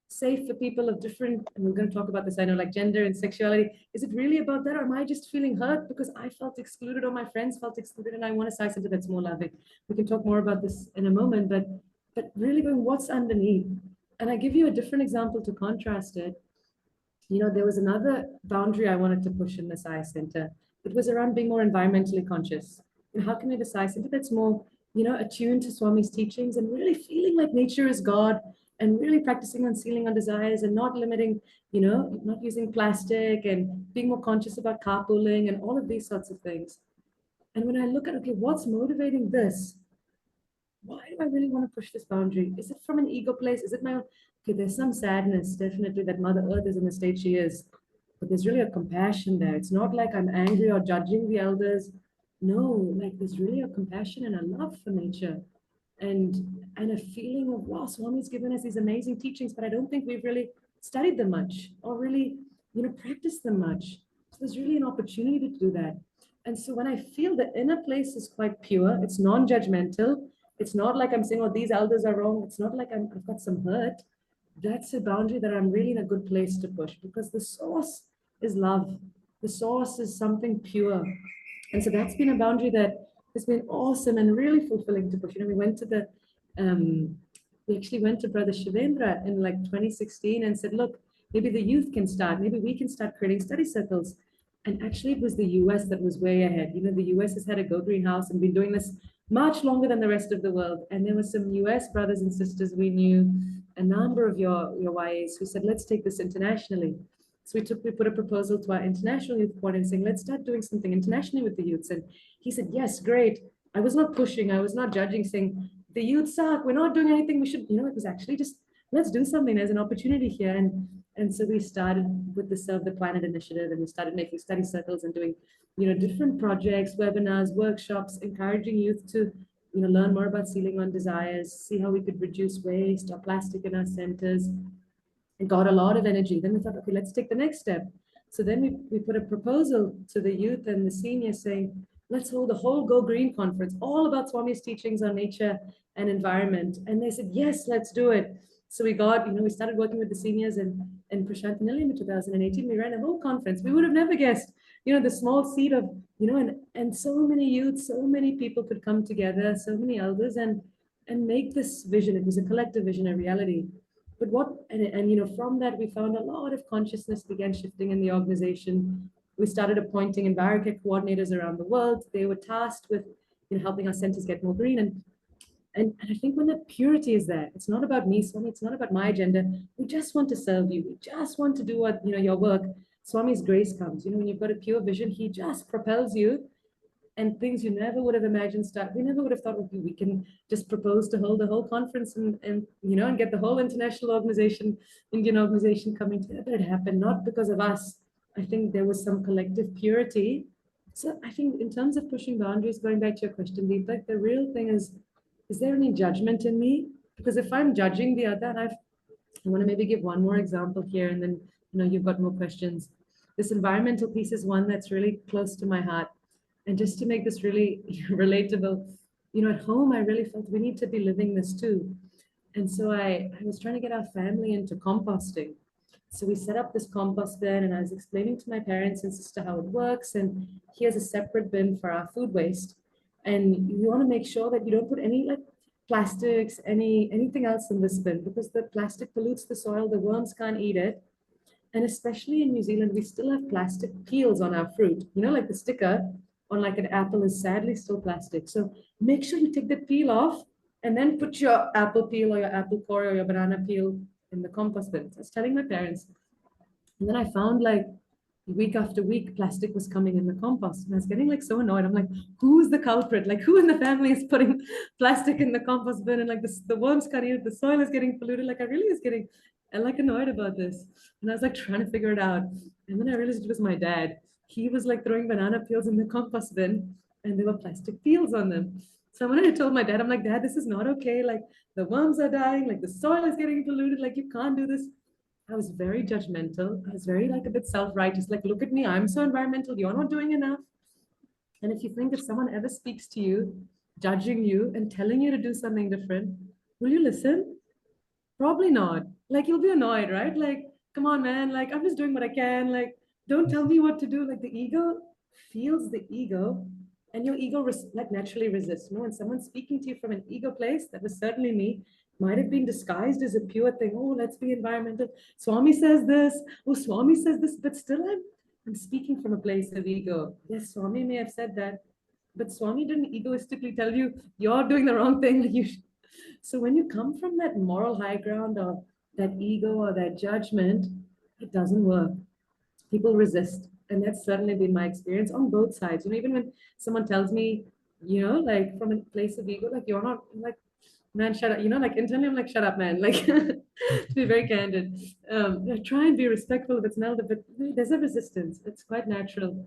safe for people of different, and we're going to talk about this, I know, like gender and sexuality. Is it really about that, or am I just feeling hurt because I felt excluded or my friends felt excluded and I want a SSSIO Center that's more loving? We can talk more about this in a moment, but really going, what's underneath? And I give you a different example to contrast it. There was another boundary I wanted to push in the SSSIO Center. It was around being more environmentally conscious. And how can we have a SSSIO Center that's more, attuned to Swami's teachings and really feeling like nature is God and really practicing on sealing on desires and not limiting, not using plastic and being more conscious about carpooling and all of these sorts of things. And when I look at, okay, what's motivating this? Why do I really want to push this boundary? Is it from an ego place? Is it my own? Okay, there's some sadness, definitely, that Mother Earth is in the state she is. But there's really a compassion there. It's not like I'm angry or judging the elders. No, like there's really a compassion and a love for nature. And a feeling of, wow, Swami's given us these amazing teachings, but I don't think we've really studied them much or really, practiced them much. So there's really an opportunity to do that. And so when I feel the inner place is quite pure, it's non-judgmental. It's not like I'm saying, oh, these elders are wrong. It's not like I've got some hurt. That's a boundary that I'm really in a good place to push because the source is love. The source is something pure. And so that's been a boundary that has been awesome and really fulfilling to push. We went to we actually went to Brother Shivendra in like 2016 and said, look, maybe the youth can start, maybe we can start creating study circles. And actually it was the US that was way ahead. The US has had a Go Green House and been doing this much longer than the rest of the world. And there were some US brothers and sisters we knew, a number of your YAs who said, let's take this internationally. So we put a proposal to our international youth coordinator saying, let's start doing something internationally with the youths. And he said, yes, great. I was not pushing, I was not judging, saying, the youth suck, we're not doing anything, we should, it was actually just, let's do something, there's an opportunity here. And so we started with the Serve the Planet initiative, and we started making study circles and doing, different projects, webinars, workshops, encouraging youth to, learn more about sealing on desires, see how we could reduce waste or plastic in our centers. It got a lot of energy. Then we thought, okay, let's take the next step. So then we put a proposal to the youth and the seniors saying, let's hold a whole Go Green conference, all about Swami's teachings on nature and environment. And they said, yes, let's do it. So we got, we started working with the seniors and Prashant and Nilliam in 2018, we ran a whole conference. We would have never guessed, the small seed of, and so many youth, so many people could come together, so many elders and make this vision. It was a collective vision, a reality. But you know, from that, we found a lot of consciousness began shifting in the organization. We started appointing envirocare coordinators around the world. They were tasked with, you know, helping our centers get more green. And I think when that purity is there, it's not about me, Swami, it's not about my agenda. We just want to serve you. We just want to do what, you know, your work. Swami's grace comes. You know, when you've got a pure vision, he just propels you, and things you never would have imagined start. We never would have thought, okay, we can just propose to hold the whole conference and you know, and get the whole international organization, Indian organization coming together. It happened not because of us. I think there was some collective purity. So I think in terms of pushing boundaries, going back to your question, Deepak, the real thing is there any judgment in me? Because if I'm judging the other, and I want to maybe give one more example here, and then, you know, you've got more questions. This environmental piece is one that's really close to my heart. And just to make this really relatable, you know, at home, I really felt we need to be living this too. And so I was trying to get our family into composting. So we set up this compost bin, and I was explaining to my parents and sister how it works. And here's a separate bin for our food waste. And you want to make sure that you don't put any like plastics, anything else in this bin, because the plastic pollutes the soil, the worms can't eat it. And especially in New Zealand, we still have plastic peels on our fruit. You know, like the sticker on like an apple is sadly still plastic. So make sure you take the peel off and then put your apple peel or your apple core or your banana peel in the compost bin. So I was telling my parents. And then I found like week after week, plastic was coming in the compost. And I was getting like so annoyed. I'm like, who's the culprit? Like, who in the family is putting plastic in the compost bin? And like the worms can't eat it, the soil is getting polluted. Like, I really was getting like annoyed about this. And I was like trying to figure it out. And then I realized it was my dad. He was like throwing banana peels in the compost bin, and there were plastic peels on them. So when I told my dad, I'm like, Dad, this is not okay. Like, the worms are dying, like the soil is getting polluted, like you can't do this. I was very judgmental. I was very like a bit self-righteous. Like, look at me, I'm so environmental. You're not doing enough. And if you think if someone ever speaks to you, judging you and telling you to do something different, will you listen? Probably not. Like, you'll be annoyed, right? Like, come on, man. Like, I'm just doing what I can. Like, don't tell me what to do. Like, the ego feels the ego, and your ego like naturally resists. You know, when someone's speaking to you from an ego place, that was certainly me, might have been disguised as a pure thing. Oh, let's be environmental. Swami says this. Oh, Swami says this. But still, I'm speaking from a place of ego. Yes, Swami may have said that, but Swami didn't egoistically tell you you're doing the wrong thing. Like, you should. So when you come from that moral high ground or that ego or that judgment, it doesn't work. People resist. And that's certainly been my experience on both sides. You know, even when someone tells me, you know, like from a place of ego, like you're not, like, man, shut up. You know, like internally, I'm like, shut up, man. Like, to be very candid. I try and be respectful if it's an elder, but there's a resistance. It's quite natural.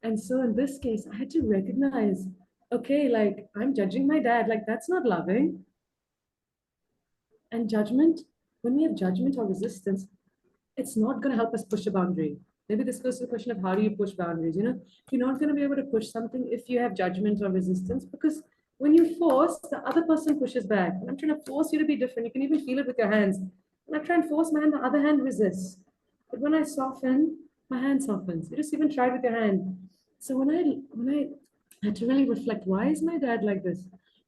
And so in this case, I had to recognize, okay, like I'm judging my dad. Like, that's not loving. And judgment, when we have judgment or resistance, it's not going to help us push a boundary. Maybe this goes to the question of how do you push boundaries? You know, you're not going to be able to push something if you have judgment or resistance, because when you force, the other person pushes back. And I'm trying to force you to be different. You can even feel it with your hands. When I try and force my hand, the other hand resists. But when I soften, my hand softens. You just even try it with your hand. So when I had to really reflect, why is my dad like this?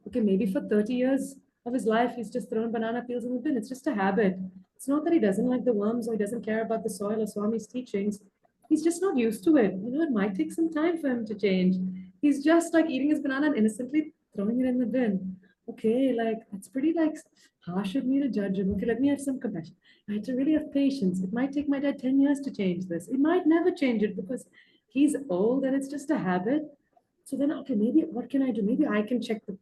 Okay, maybe for 30 years of his life, he's just thrown banana peels in the bin. It's just a habit. It's not that he doesn't like the worms or he doesn't care about the soil or Swami's teachings. He's just not used to it. You know, it might take some time for him to change. He's just like eating his banana and innocently throwing it in the bin. Okay, like that's pretty like harsh of me to judge him. Okay, let me have some compassion. I had to really have patience. It might take my dad 10 years to change this. It might never change it because he's old and it's just a habit. So then, okay, maybe what can I do? Maybe I can check the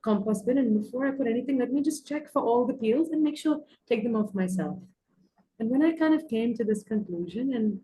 compost bin, and before I put anything, let me just check for all the peels and make sure, take them off myself. And when I kind of came to this conclusion and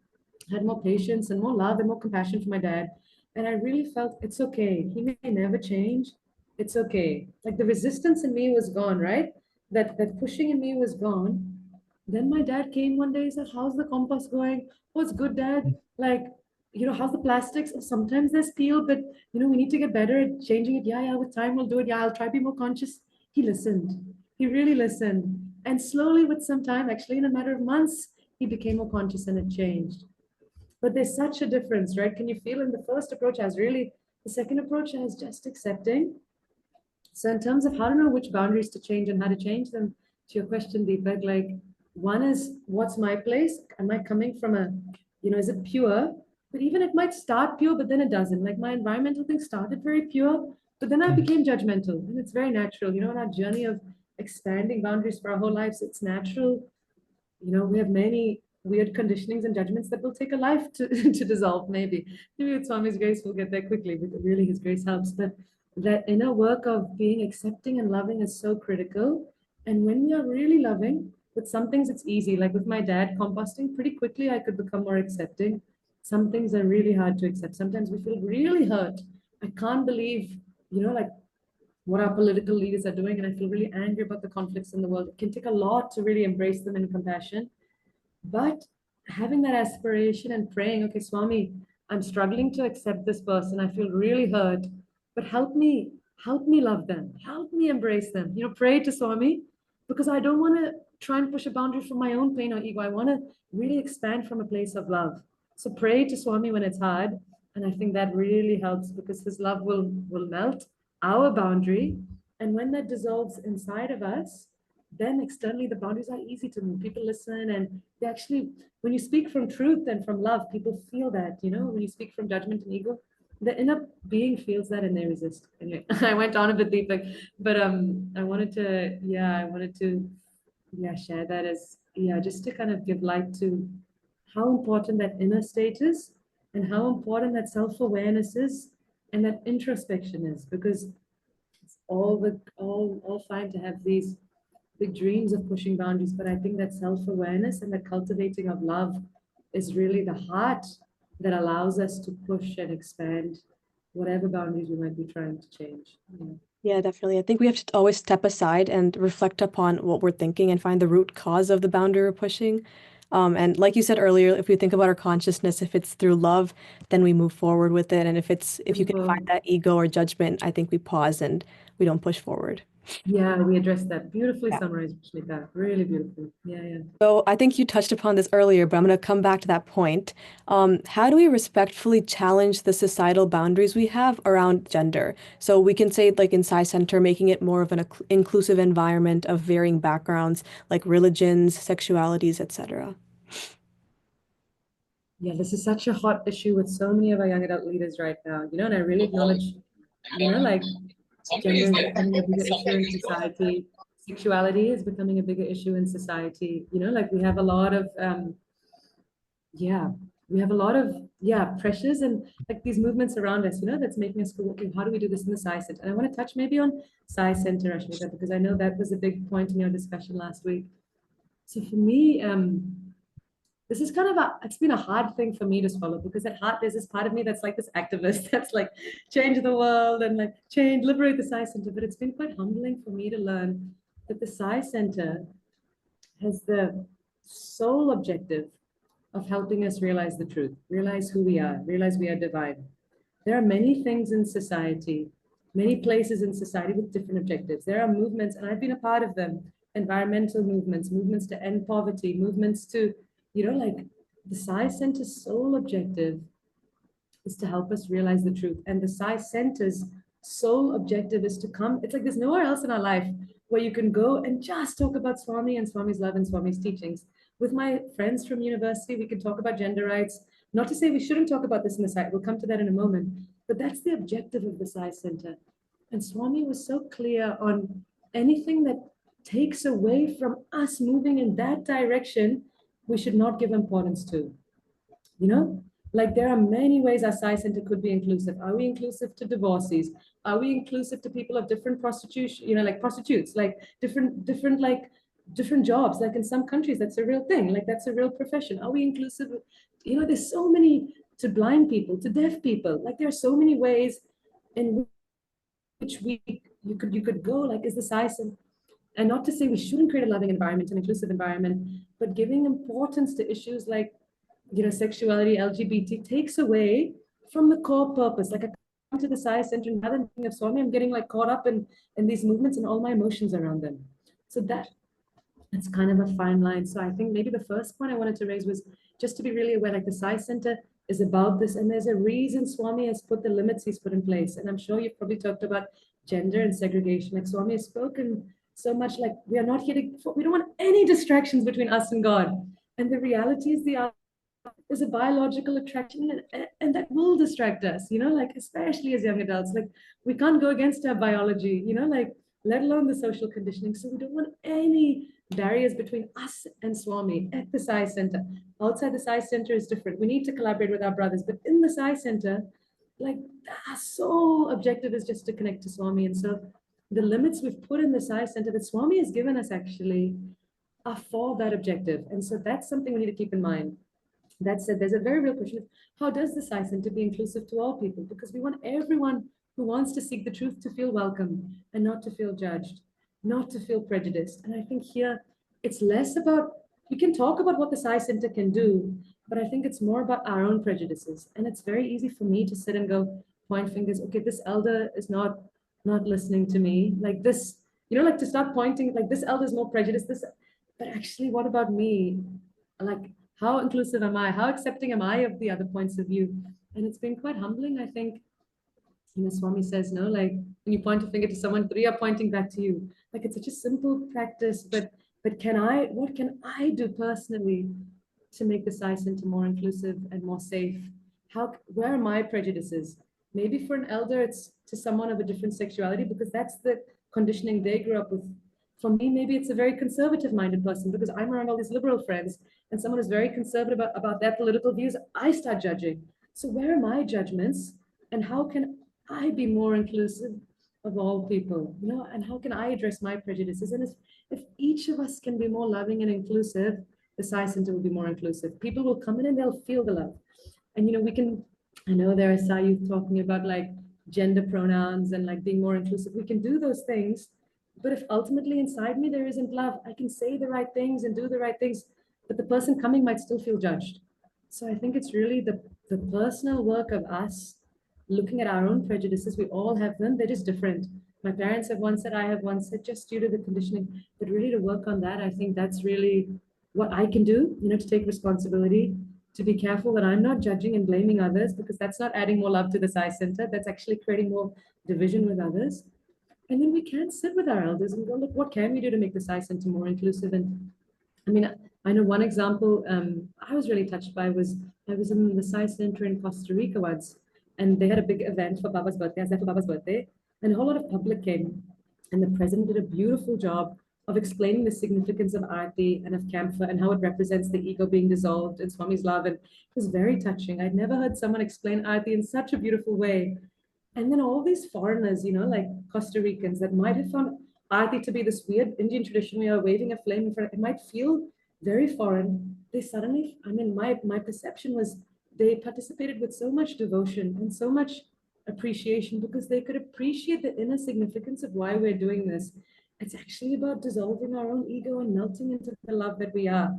had more patience and more love and more compassion for my dad, and I really felt it's okay. He may never change. It's okay. Like the resistance in me was gone, right? That pushing in me was gone. Then my dad came one day, he said, how's the compost going? Oh, it's good, Dad. Like, you know, how's the plastics? Sometimes there's peel, but you know, we need to get better at changing it. Yeah, with time we'll do it. Yeah, I'll try to be more conscious. He listened. He really listened. And slowly, with some time, actually in a matter of months, he became more conscious and it changed. But there's such a difference, right? Can you feel in the first approach as really, the second approach as just accepting. So in terms of how to know which boundaries to change and how to change them, to your question, Deepak, like One is, what's my place? Am I coming from a, is it pure? But even it might start pure, but then it doesn't. Like my environmental thing started very pure, but then I became judgmental. And it's very natural, on our journey of expanding boundaries for our whole lives, it's natural. We have many weird conditionings and judgments that will take a life to, to dissolve, maybe. Maybe with Swami's grace, we'll get there quickly, but really his grace helps. But that inner work of being accepting and loving is so critical. And when we are really loving, with some things it's easy. Like with my dad composting, pretty quickly I could become more accepting. Some things are really hard to accept. Sometimes we feel really hurt. I can't believe, like what our political leaders are doing, and I feel really angry about the conflicts in the world. It can take a lot to really embrace them in compassion. But having that aspiration and praying, okay, Swami, I'm struggling to accept this person. I feel really hurt, but help me love them, help me embrace them. Pray to Swami, because I don't want to try and push a boundary from my own pain or ego. I want to really expand from a place of love. So pray to Swami when it's hard. And I think that really helps, because his love will melt our boundary. And when that dissolves inside of us, then externally the boundaries are easy to move. People listen, and they actually, when you speak from truth and from love, people feel that, when you speak from judgment and ego, the inner being feels that and they resist. Anyway, I went on a bit deeper, but I wanted to share that as, just to kind of give light to how important that inner state is, and how important that self-awareness is, and that introspection is, because it's all fine to have these big dreams of pushing boundaries, but I think that self-awareness and the cultivating of love is really the heart that allows us to push and expand whatever boundaries we might be trying to change. Yeah, definitely. I think we have to always step aside and reflect upon what we're thinking and find the root cause of the boundary we're pushing. And like you said earlier, if we think about our consciousness, if it's through love, then we move forward with it. And if you can find that ego or judgment, I think we pause and we don't push forward. Yeah, we addressed that. Beautifully Yeah. summarized, Smita. Really beautiful. Yeah. So I think you touched upon this earlier, but I'm going to come back to that point. How do we respectfully challenge the societal boundaries we have around gender? So we can say, like in Sai Center, making it more of an inclusive environment of varying backgrounds, like religions, sexualities, etc. Yeah, this is such a hot issue with so many of our young adult leaders right now, and I really acknowledge, like gender is becoming a bigger issue in society. Sexuality is becoming a bigger issue in society. Like we have a lot of yeah, we have a lot of pressures and like these movements around us, that's making us go, okay, how do we do this in the Sai Center? And I want to touch maybe on Sai Center, Ashmita, because I know that was a big point in your discussion last week. So for me, this is kind of it's been a hard thing for me to swallow, because at heart there's this part of me that's like this activist that's like change the world and like liberate the Sai Center. But it's been quite humbling for me to learn that the Sai Center has the sole objective of helping us realize the truth, realize who we are, realize we are divine. There are many things in society, many places in society with different objectives. There are movements, and I've been a part of them, environmental movements, movements to end poverty, movements to, like the Sai Center's sole objective is to help us realize the truth. And the Sai Center's sole objective is to come. It's like there's nowhere else in our life where you can go and just talk about Swami and Swami's love and Swami's teachings. With my friends from university, we can talk about gender rights. Not to say we shouldn't talk about this in the Sai, we'll come to that in a moment, but that's the objective of the Sai Center. And Swami was so clear on anything that takes away from us moving in that direction, we should not give importance to. Like there are many ways our Sai Center could be inclusive. Are we inclusive to divorcees? Are we inclusive to people of different prostitution, like prostitutes, like different jobs? Like in some countries, that's a real thing. Like that's a real profession. Are we inclusive? There's so many, to blind people, to deaf people. Like there are so many ways in which you could go. Like is the Sai Center, and not to say we shouldn't create a loving environment, an inclusive environment, but giving importance to issues like sexuality, LGBT takes away from the core purpose. Like I come to the Sai Center and rather than thinking of Swami, I'm getting like caught up in these movements and all my emotions around them. So that's kind of a fine line. So I think maybe the first point I wanted to raise was just to be really aware, like the Sai Center is about this, and there's a reason Swami has put the limits he's put in place. And I'm sure you've probably talked about gender and segregation. Like Swami has spoken so much like we are not here we don't want any distractions between us and God. And the reality is there's a biological attraction, and that will distract us, like especially as young adults. Like we can't go against our biology, like let alone the social conditioning. So we don't want any barriers between us and Swami at the Sai Center. Outside the Sai Center is different. We need to collaborate with our brothers, but in the Sai Center, like our sole objective is just to connect to Swami. And so the limits we've put in the Sai Center that Swami has given us actually are for that objective. And so that's something we need to keep in mind. That said, there's a very real question of how does the Sai Center be inclusive to all people? Because we want everyone who wants to seek the truth to feel welcome and not to feel judged, not to feel prejudiced. And I think here it's less about, we can talk about what the Sai Center can do, but I think it's more about our own prejudices. And it's very easy for me to sit and go, point fingers, okay, this elder is not listening to me. Like this, like to start pointing, like this elder is more prejudiced, but actually, what about me? Like, how inclusive am I? How accepting am I of the other points of view? And it's been quite humbling, I think. Swami says, no, like when you point a finger to someone, three are pointing back to you. Like it's such a simple practice, but what can I do personally to make the Sai Center more inclusive and more safe? Where are my prejudices? Maybe for an elder, it's to someone of a different sexuality because that's the conditioning they grew up with. For me, maybe it's a very conservative-minded person because I'm around all these liberal friends, and someone who's very conservative about their political views, I start judging. So where are my judgments, and how can I be more inclusive of all people, and how can I address my prejudices? And if each of us can be more loving and inclusive, the Sai Center will be more inclusive. People will come in and they'll feel the love. And, I know there are Sai youth talking about like gender pronouns and like being more inclusive. We can do those things. But if ultimately inside me there isn't love, I can say the right things and do the right things, but the person coming might still feel judged. So I think it's really the personal work of us looking at our own prejudices. We all have them, they're just different. My parents have one set, I have one set, just due to the conditioning. But really to work on that, I think that's really what I can do, to take responsibility, to be careful that I'm not judging and blaming others, because that's not adding more love to the Sai Center. That's actually creating more division with others. And then we can sit with our elders and go, look, what can we do to make the Sai Center more inclusive? And I mean, I know one example I was really touched by was I was in the Sai Center in Costa Rica once, and they had a big event for Baba's birthday. I was there for Baba's birthday, and a whole lot of public came. And the president did a beautiful job of explaining the significance of Aarti and of Camphor and how it represents the ego being dissolved in Swami's love. And it was very touching. I'd never heard someone explain Aarti in such a beautiful way. And then all these foreigners, like Costa Ricans that might have found Aarti to be this weird Indian tradition where you're waving a flame in front, it might feel very foreign. They suddenly, my perception was they participated with so much devotion and so much appreciation because they could appreciate the inner significance of why we're doing this. It's actually about dissolving our own ego and melting into the love that we are.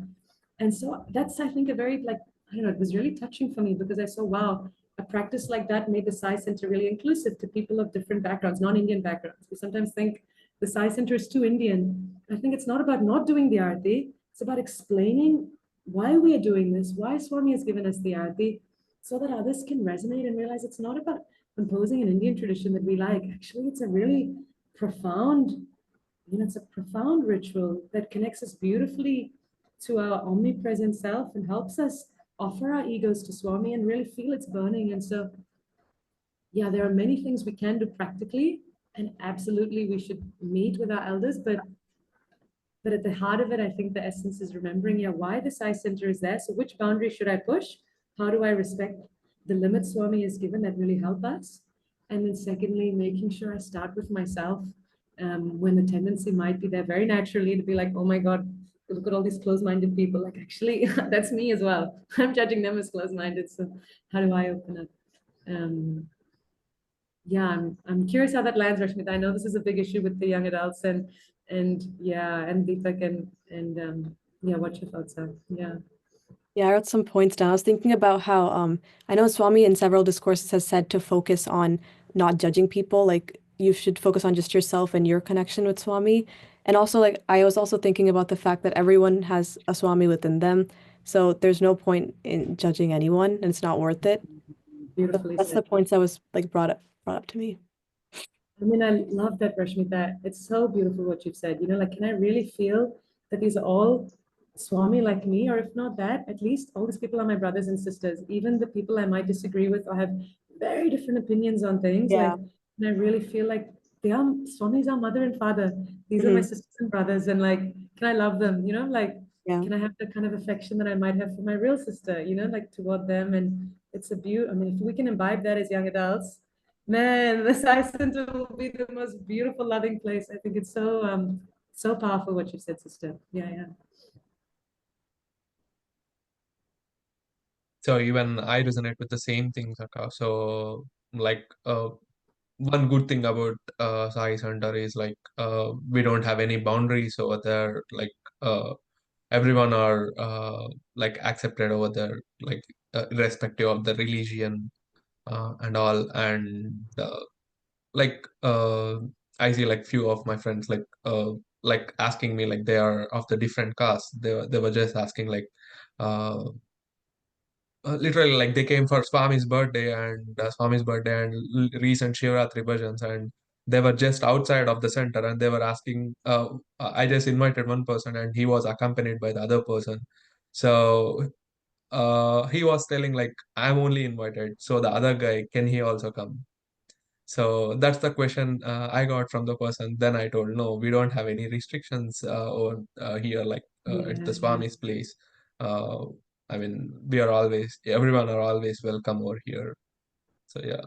And so that's, I think, a very, like, I don't know, it was really touching for me because I saw, wow, a practice like that made the Sai Center really inclusive to people of different backgrounds, non-Indian backgrounds. We sometimes think the Sai Center is too Indian. I think it's not about not doing the Aarti. It's about explaining why we are doing this, why Swami has given us the Aarti, so that others can resonate and realize it's not about imposing an Indian tradition that we like. Actually, it's a really profound, it's a profound ritual that connects us beautifully to our omnipresent self and helps us offer our egos to Swami and really feel it's burning. And so, yeah, there are many things we can do practically, and absolutely we should meet with our elders, but at the heart of it, I think the essence is remembering, why the Sai Center is there. So which boundary should I push? How do I respect the limits Swami has given that really help us? And then secondly, making sure I start with myself when the tendency might be there very naturally to be like, oh my God, look at all these closed-minded people. Like, actually, that's me as well. I'm judging them as closed-minded. So how do I open up? Yeah, I'm curious how that lands, Rashmita. I know this is a big issue with the young adults and Deepak and what your thoughts are. Yeah, I wrote some points down. I was thinking about how I know Swami in several discourses has said to focus on not judging people. Like you should focus on just yourself and your connection with Swami. And also, like I was also thinking about the fact that everyone has a Swami within them. So there's no point in judging anyone, and it's not worth it. So Beautifully that's said. the points that was like brought up to me. I mean, I love that, Rashmita. It's so beautiful what you've said. You know, like, can I really feel that these are all Swami like me? Or if not that, at least all these people are my brothers and sisters. Even the people I might disagree with or have very different opinions on things, like, Yeah. and I really feel like they are Swami's are mother and father. These are my Hmm. sisters and brothers. And like, can I love them? You know, like, Yeah. can I have the kind of affection that I might have for my real sister, you know, like toward them? And it's a beauty. I mean, if we can imbibe that as young adults, man, the Sai Center will be the most beautiful, loving place. I think it's so powerful what you said, sister. Yeah, yeah. So even I resonate with the same things, Akka. So like one good thing about Sai Center is like we don't have any boundaries over there. Like everyone are like accepted over there, like irrespective of the religion and all. And like I see like few of my friends like asking me like they are of the different caste. They were just asking like uh, literally like they came for Swami's birthday and recent Shivratri bhajans, and they were just outside of the center and they were asking. I just invited one person and he was accompanied by the other person. So he was telling like I'm only invited, so the other guy can he also come? So that's the question I got from the person. Then I told, no, we don't have any restrictions over here, like at Yeah, the yeah. Swami's place. Uh, I mean, we are always, everyone are always welcome over here. So yeah,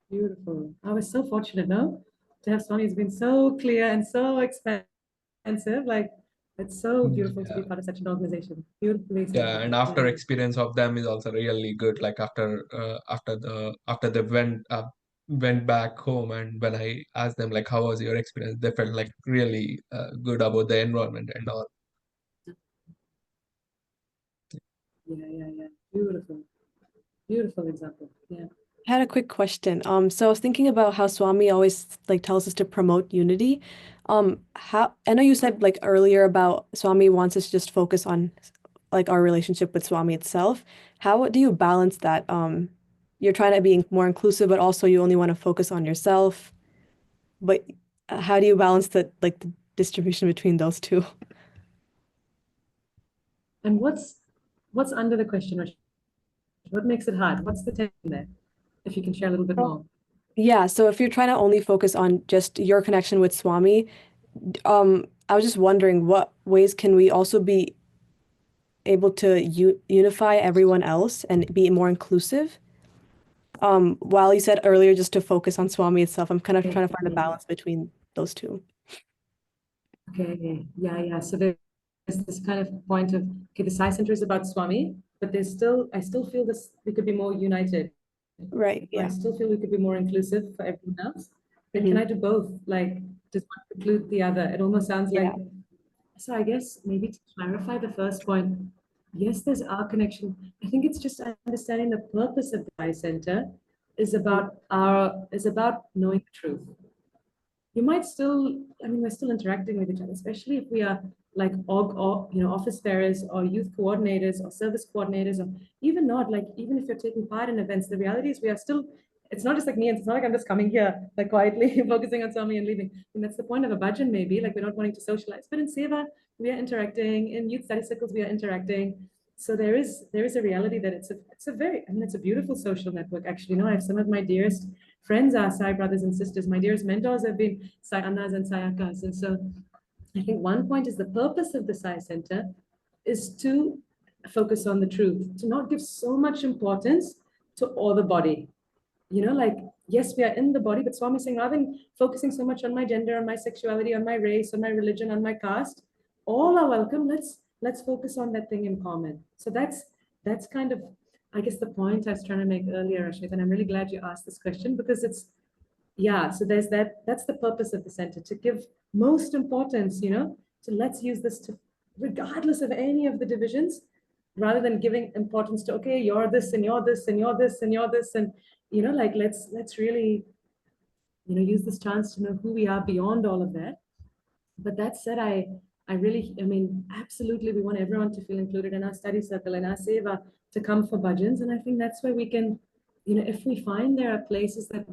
Beautiful. I was so fortunate, no? To have Swami has been so clear and so expansive. Like, it's so beautiful to be yeah, part of such an organization. Beautifully said, yeah. And Rashmi. Yeah, after yeah. experience of them is also really good. Like after they went back home, and when I asked them like how was your experience, they felt like really good about the environment and all. Yeah, yeah, yeah. Beautiful. Beautiful example. Yeah. I had a quick question. So I was thinking about how Swami always like tells us to promote unity. How I know you said like earlier about Swami wants us to just focus on like our relationship with Swami itself. How do you balance that? You're trying to be more inclusive, but also you only want to focus on yourself. But how do you balance the distribution between those two? And what's under the question, Rashmi? What makes it hard? What's the tension there? If you can share a little bit Oh. more. Yeah, so if you're trying to only focus on just your connection with Swami, I was just wondering what ways can we also be able to unify everyone else and be more inclusive? While you said earlier just to focus on Swami itself, I'm kind of trying to find a balance between those two. Okay, yeah, yeah. So there's this kind of point of, okay, the Sai Center is about Swami, but I still feel this, we could be more united. Right, Or I yeah. still feel we could be more inclusive for everyone else. But can Hmm. I do both? Like, does one preclude the other? It almost sounds like, Yeah. so I guess maybe to clarify the first point, yes, there's our connection. I think it's just understanding the purpose of the Sai Center is about knowing the truth. You might still, I mean, we're still interacting with each other, especially if we are like office bearers or youth coordinators or service coordinators, or even not like, even if you're taking part in events, the reality is we are still, it's not just like me, and it's not like I'm just coming here like quietly focusing on Swami and leaving. And that's the point of a bhajan, maybe, like we're not wanting to socialize, but in seva we are interacting, in youth study circles we are interacting. So there is a reality that it's a very, I mean, it's a beautiful social network. Actually, I have some of my dearest friends are Sai brothers and sisters. My dearest mentors have been Sai Annas and Sai Akkas. And so I think one point is the purpose of the Sai Center is to focus on the truth, to not give so much importance to all the body. Like, yes, we are in the body, but Swami is saying, rather than focusing so much on my gender, on my sexuality, on my race, on my religion, on my caste, all are welcome. Let's focus on that thing in common. So that's kind of, I guess, the point I was trying to make earlier, Rashmit, and I'm really glad you asked this question, because it's, yeah, so there's that's the purpose of the center, to give most importance, to let's use this to, regardless of any of the divisions, rather than giving importance to, okay, you're this and you're this and you're this and you're this, and like, let's really, use this chance to know who we are beyond all of that. But that said, I really, I mean, absolutely, we want everyone to feel included in our study circle and our seva, to come for bhajans. And I think that's where we can if we find there are places that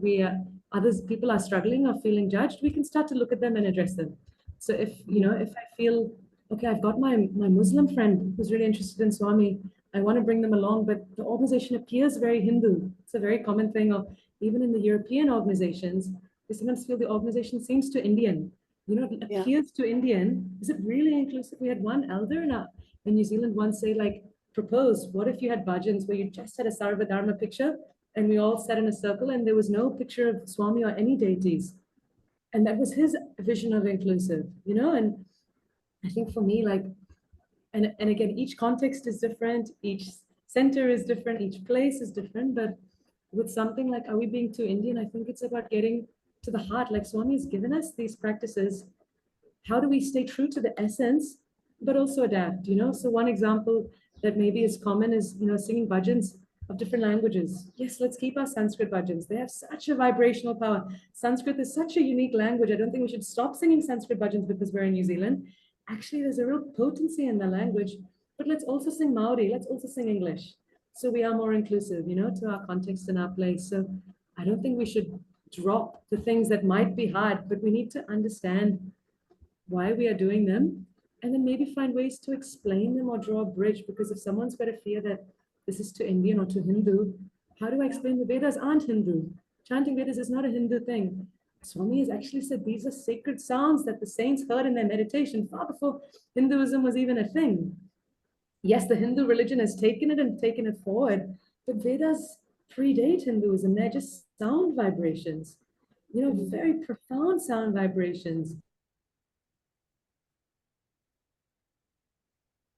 people are struggling or feeling judged, we can start to look at them and address them. So if I feel, okay, I've got my Muslim friend who's really interested in Swami, I want to bring them along, but the organization appears very Hindu. It's a very common thing, or even in the European organizations, they sometimes feel the organization seems too Indian. It Yeah. appears too Indian. Is it really inclusive? We had one elder in New Zealand once say, like, propose, what if you had bhajans where you just had a Sarvadharma picture and we all sat in a circle and there was no picture of Swami or any deities? And that was his vision of inclusive, and I think for me, like, and again, each context is different, each center is different, each place is different, but with something like, are we being too Indian? I think it's about getting to the heart. Like, Swami has given us these practices. How do we stay true to the essence, but also adapt? So one example that maybe is common is, singing bhajans of different languages. Yes, let's keep our Sanskrit bhajans. They have such a vibrational power. Sanskrit is such a unique language. I don't think we should stop singing Sanskrit bhajans because we're in New Zealand. Actually, there's a real potency in the language, but let's also sing Maori. Let's also sing English. So we are more inclusive, to our context and our place. So I don't think we should drop the things that might be hard, but we need to understand why we are doing them, and then maybe find ways to explain them or draw a bridge. Because if someone's got a fear that this is too Indian or too Hindu, how do I explain the Vedas aren't Hindu? Chanting Vedas is not a Hindu thing. Swami has actually said these are sacred sounds that the saints heard in their meditation far before Hinduism was even a thing. Yes, the Hindu religion has taken it and taken it forward, but Vedas predate Hinduism. They're just sound vibrations, very profound sound vibrations.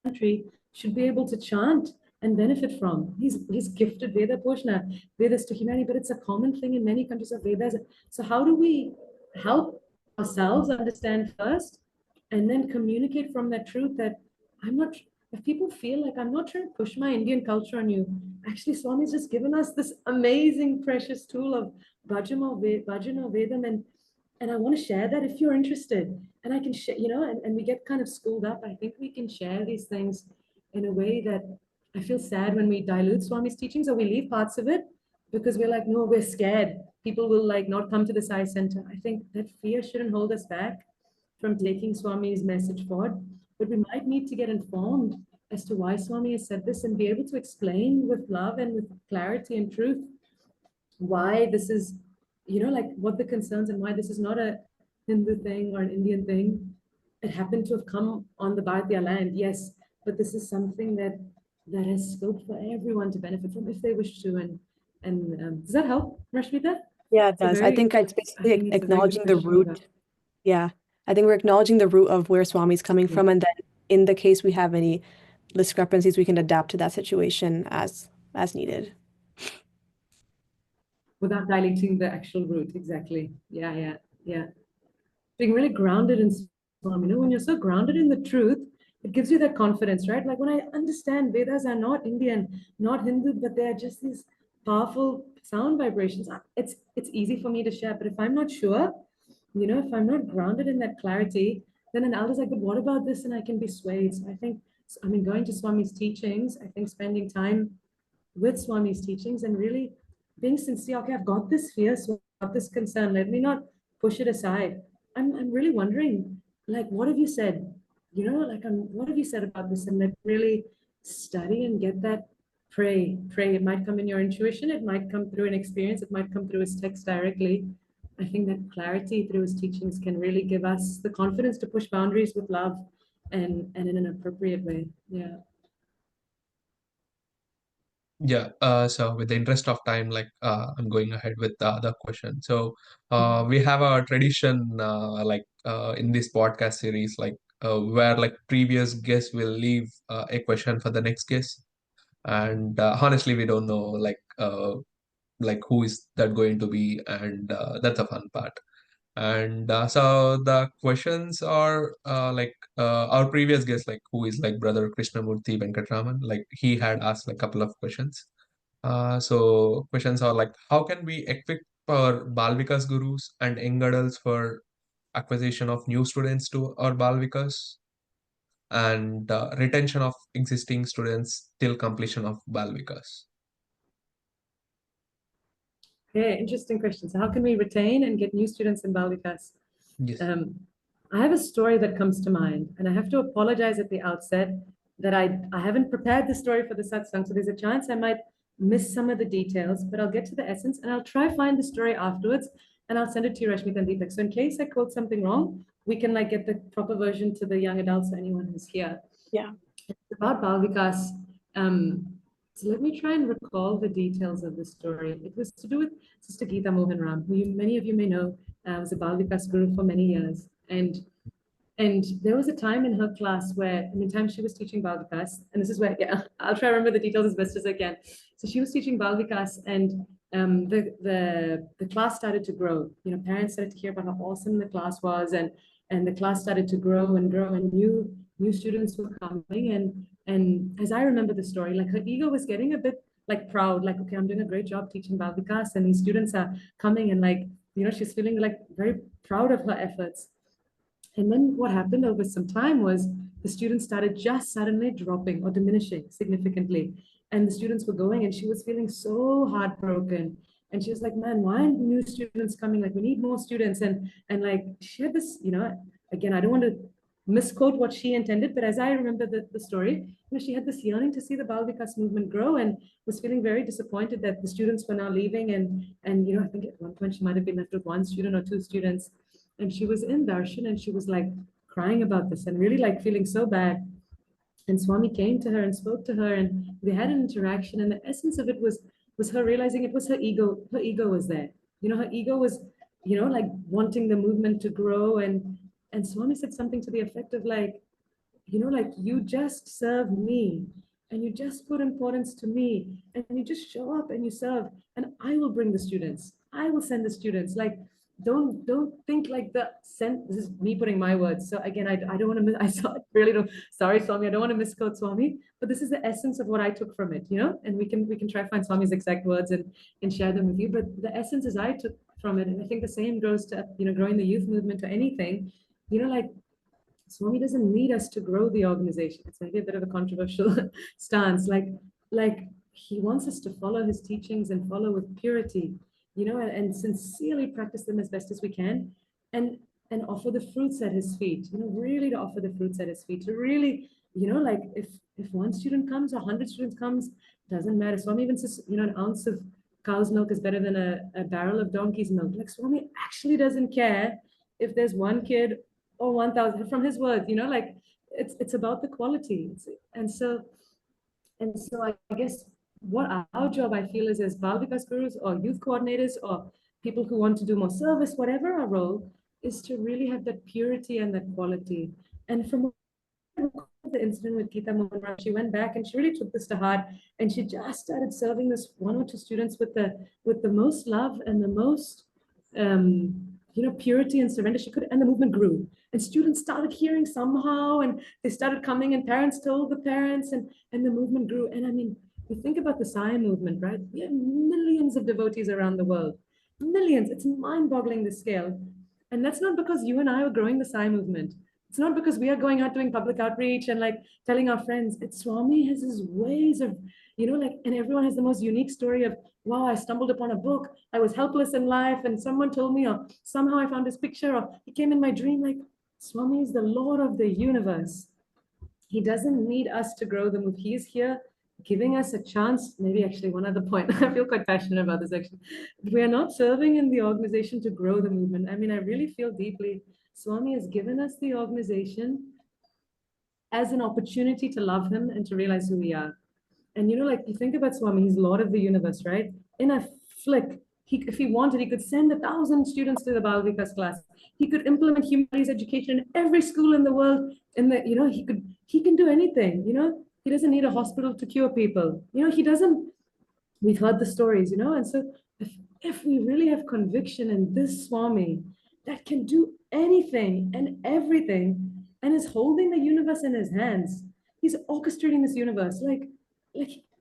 Country should be able to chant and benefit from. He's gifted Veda Poshna, Vedas to humanity, but it's a common thing in many countries of Vedas. So how do we help ourselves understand first and then communicate from that truth that I'm not, if people feel like I'm not trying to push my Indian culture on you, actually Swami's just given us this amazing, precious tool of bhajan or Vedam, and I want to share that if you're interested. And I can share, and we get kind of schooled up. I think we can share these things in a way that I feel sad when we dilute Swami's teachings or we leave parts of it because we're like, no, we're scared. People will like not come to the Sai Center. I think that fear shouldn't hold us back from taking Swami's message forward, but we might need to get informed as to why Swami has said this and be able to explain with love and with clarity and truth why this is, like what the concerns and why this is not a Hindu thing or an Indian thing. It happened to have come on the Bharatiya land, yes, but this is something that has scope for everyone to benefit from if they wish to. And does that help, Rashmita? Yeah, it does. I think it's I basically think it's a very good acknowledging the question about. root. Yeah. I think we're acknowledging the root of where Swami's coming Yeah. from, and then in the case we have any discrepancies, we can adapt to that situation as needed. Without diluting the actual root, exactly. Yeah. Being really grounded in Swami. When you're so grounded in the truth, it gives you that confidence, right? Like when I understand Vedas are not Indian, not Hindu, but they're just these powerful sound vibrations. It's easy for me to share, but if I'm not sure, if I'm not grounded in that clarity, then an elder's like, but what about this? And I can be swayed. So going to Swami's teachings, I think spending time with Swami's teachings and really being sincere. Okay, I've got this fear, so I've got this concern. Let me not push it aside. I'm really wondering, like, what have you said? What have you said about this? And let really study and get that. Pray. It might come in your intuition. It might come through an experience. It might come through his text directly. I think that clarity through his teachings can really give us the confidence to push boundaries with love and in an appropriate way. Yeah. Yeah, so with the interest of time, like I'm going ahead with the other question. So we have a tradition in this podcast series, where like previous guests will leave a question for the next guest. And honestly, we don't know like who is that going to be, and that's a fun part. And so the questions are our previous guest, like who is like Brother Krishnamurti Venkatraman, like he had asked like a couple of questions. So questions are like, how can we equip our Balvikas gurus and young adults for acquisition of new students to our Balvikas, and retention of existing students till completion of Balvikas? Okay, interesting question. So how can we retain and get new students in Bal Vikas? Yes. I have a story that comes to mind, and I have to apologize at the outset that I haven't prepared the story for the satsang, so there's a chance I might miss some of the details, but I'll get to the essence, and I'll try find the story afterwards, and I'll send it to you, Rashmita and Deepak. So in case I quote something wrong, we can like get the proper version to the young adults or anyone who's here. Yeah. It's about Bal Vikas. So let me try and recall the details of the story. It was to do with Sister Geeta Mohan Ram, who many of you may know was a Bal Vikas guru for many years. And there was a time in her class where, in the time she was teaching Bal Vikas, and this is where, yeah, I'll try to remember the details as best as I can. So she was teaching Bal Vikas, and the class started to grow. You know, parents started to hear about how awesome the class was, and the class started to grow and grow, and new students were coming. And as I remember the story, like her ego was getting a bit like proud, like, okay, I'm doing a great job teaching Bal Vikas, and these students are coming, and like, you know, she's feeling like very proud of her efforts. And then what happened over some time was the students started just suddenly dropping or diminishing significantly. And the students were going, and she was feeling so heartbroken. And she was like, man, why aren't new students coming? Like, we need more students. And like, she had this, you know, again, I don't want to misquote what she intended, but as I remember the story, you know, she had this yearning to see the Bal Vikas movement grow and was feeling very disappointed that the students were now leaving. And you know, I think at one point she might have been left with one student or two students. And she was in darshan and she was like crying about this and really like feeling so bad. And Swami came to her and spoke to her, and they had an interaction. And the essence of it was her realizing it was her ego. Her ego was there. You know, her ego was, you know, like wanting the movement to grow. And Swami said something to the effect of like, you know, like you just serve me and you just put importance to me and you just show up and you serve and I will bring the students. I will send the students. Like, don't think like the send. This is me putting my words. So again, I don't want to. I really don't. Sorry, Swami. I don't want to misquote Swami. But this is the essence of what I took from it. You know, and we can try to find Swami's exact words and share them with you. But the essence is I took from it, and I think the same goes to, you know, growing the youth movement or anything. You know, like Swami doesn't need us to grow the organization. It's maybe a bit of a controversial stance. Like he wants us to follow his teachings and follow with purity, you know, and sincerely practice them as best as we can, and and offer the fruits at his feet. You know, really to offer the fruits at his feet. To really, you know, like if one student comes or 100 students comes, doesn't matter. Swami even says, you know, an ounce of cow's milk is better than a barrel of donkey's milk. Like Swami actually doesn't care if there's one kid or 1,000 from his words, you know, like it's about the quality. And so I guess what our job I feel is as Bal Vikas gurus or youth coordinators or people who want to do more service, whatever our role, is to really have that purity and that quality. And from the incident with Geeta Mohan, she went back and she really took this to heart, and she just started serving this one or two students with the most love and the most you know, purity and surrender she could, and the movement grew. And students started hearing somehow, and they started coming, and parents told the parents, and the movement grew. And I mean, you think about the Sai movement, right? We have millions of devotees around the world, millions. It's mind-boggling the scale, and that's not because you and I are growing the Sai movement. It's not because we are going out doing public outreach and like telling our friends. It's Swami has his ways of, you know, like, and everyone has the most unique story of, wow, I stumbled upon a book. I was helpless in life and someone told me, or somehow I found his picture, or he came in my dream. Like, Swami is the Lord of the universe. He doesn't need us to grow the move. He's here giving us a chance. Maybe actually one other point. I feel quite passionate about this actually. We are not serving in the organization to grow the movement. I mean, I really feel deeply Swami has given us the organization as an opportunity to love him and to realize who we are. And you know, like you think about Swami, he's Lord of the universe, right? In a flick, if he wanted, he could send 1,000 students to the Bal Vikas class. He could implement humanities education in every school in the world. You know, he can do anything. You know, he doesn't need a hospital to cure people. You know, he doesn't. We've heard the stories, you know, and so if we really have conviction in this Swami that can do anything and everything and is holding the universe in his hands, he's orchestrating this universe. Like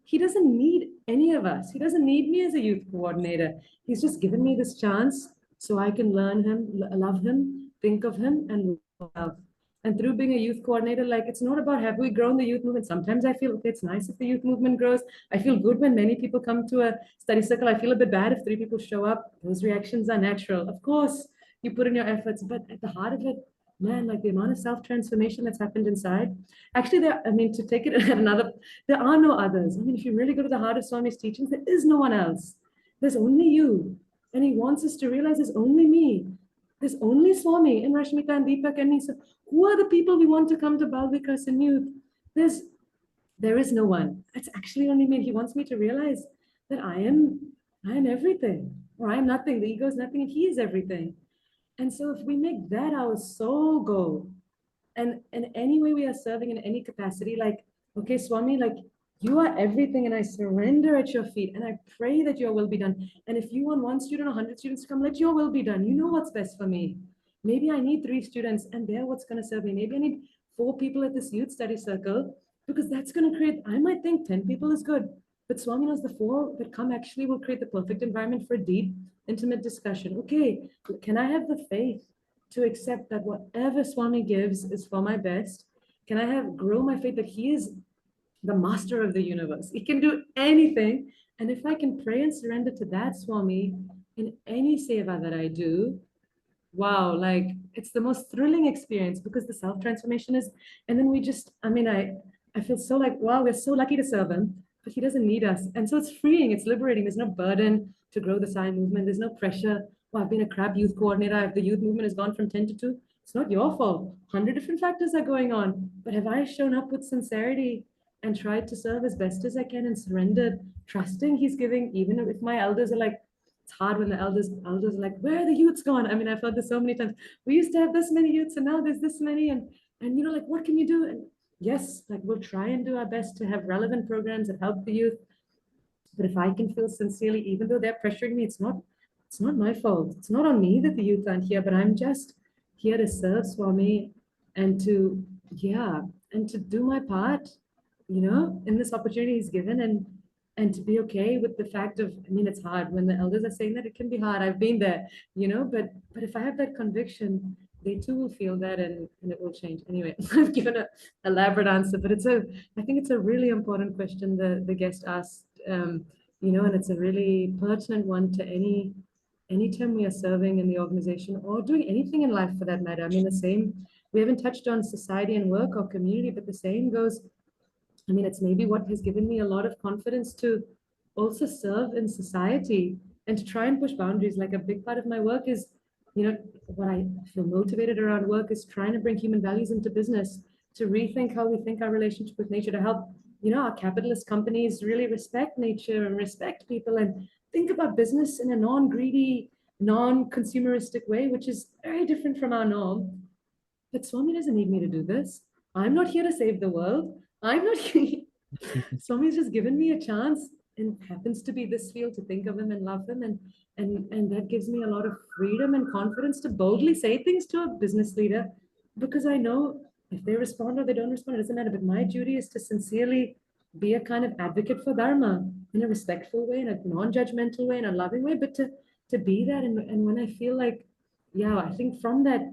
he doesn't need any of us. He doesn't need me as a youth coordinator. He's just given me this chance so I can learn him, love him, think of him, and love. And through being a youth coordinator, like it's not about have we grown the youth movement. Sometimes I feel, okay, it's nice if the youth movement grows. I feel good when many people come to a study circle. I feel a bit bad if 3 people show up. Those reactions are natural. Of course, you put in your efforts, but at the heart of it, man, like the amount of self-transformation that's happened inside. Actually, there, I mean, to take it at another, there are no others. I mean, if you really go to the heart of Swami's teachings, there is no one else. There's only you. And he wants us to realize there's only me. There's only Swami and Rashmika and Deepak and me. So who are the people we want to come to Bal Vikas and youth? There is no one. It's actually only me. He wants me to realize that I am everything, or I am nothing. The ego is nothing, and he is everything. And so if we make that our sole goal, and in any way we are serving in any capacity, like, okay, Swami, like you are everything, and I surrender at your feet, and I pray that your will be done. And if you want 1 student or 100 students to come, let your will be done. You know what's best for me. Maybe I need 3 students, and they're what's going to serve me. Maybe I need 4 people at this youth study circle, because that's going to create, I might think 10 people is good, but Swami knows the 4 that come actually will create the perfect environment for a deep, intimate discussion. Okay, can I have the faith to accept that whatever Swami gives is for my best? Can I grow my faith that he is the master of the universe? He can do anything. And if I can pray and surrender to that Swami in any seva that I do, wow, like it's the most thrilling experience, because the self-transformation is, and then we just, I mean, I feel so like, wow, we're so lucky to serve him, but he doesn't need us. And so it's freeing, it's liberating. There's no burden to grow the Sai movement. There's no pressure. Well, I've been a crap youth coordinator. If the youth movement has gone from 10 to 2, it's not your fault. 100 different factors are going on. But have I shown up with sincerity and tried to serve as best as I can and surrendered, trusting he's giving, even if my elders are like, it's hard when the elders are like, where are the youths gone? I mean, I've heard this so many times. We used to have this many youths, and now there's this many, and you know, like, what can you do? And yes, like we'll try and do our best to have relevant programs that help the youth. But if I can feel sincerely, even though they're pressuring me, it's not my fault. It's not on me that the youth aren't here, but I'm just here to serve Swami and to, yeah, and to do my part, you know, in this opportunity he's given, and to be okay with the fact of, I mean, it's hard when the elders are saying that. It can be hard. I've been there, you know, but if I have that conviction, they too will feel that, and it will change. Anyway, I've given a elaborate answer, but I think it's a really important question the guest asked, you know, and it's a really pertinent one to anytime we are serving in the organization or doing anything in life for that matter. I mean, the same, we haven't touched on society and work or community, but the same goes, I mean, it's maybe what has given me a lot of confidence to also serve in society and to try and push boundaries. Like a big part of my work is, you know, what I feel motivated around work is trying to bring human values into business, to rethink how we think our relationship with nature, to help, you know, our capitalist companies really respect nature and respect people and think about business in a non-greedy, non-consumeristic way, which is very different from our norm. But Swami doesn't need me to do this. I'm not here to save the world. I'm not here. Swami's just given me a chance, and happens to be this field, to think of him and love him. And that gives me a lot of freedom and confidence to boldly say things to a business leader, because I know if they respond or they don't respond, it doesn't matter. But my duty is to sincerely be a kind of advocate for Dharma in a respectful way, in a non-judgmental way, in a loving way, but to be that. And when I feel like, yeah, I think from that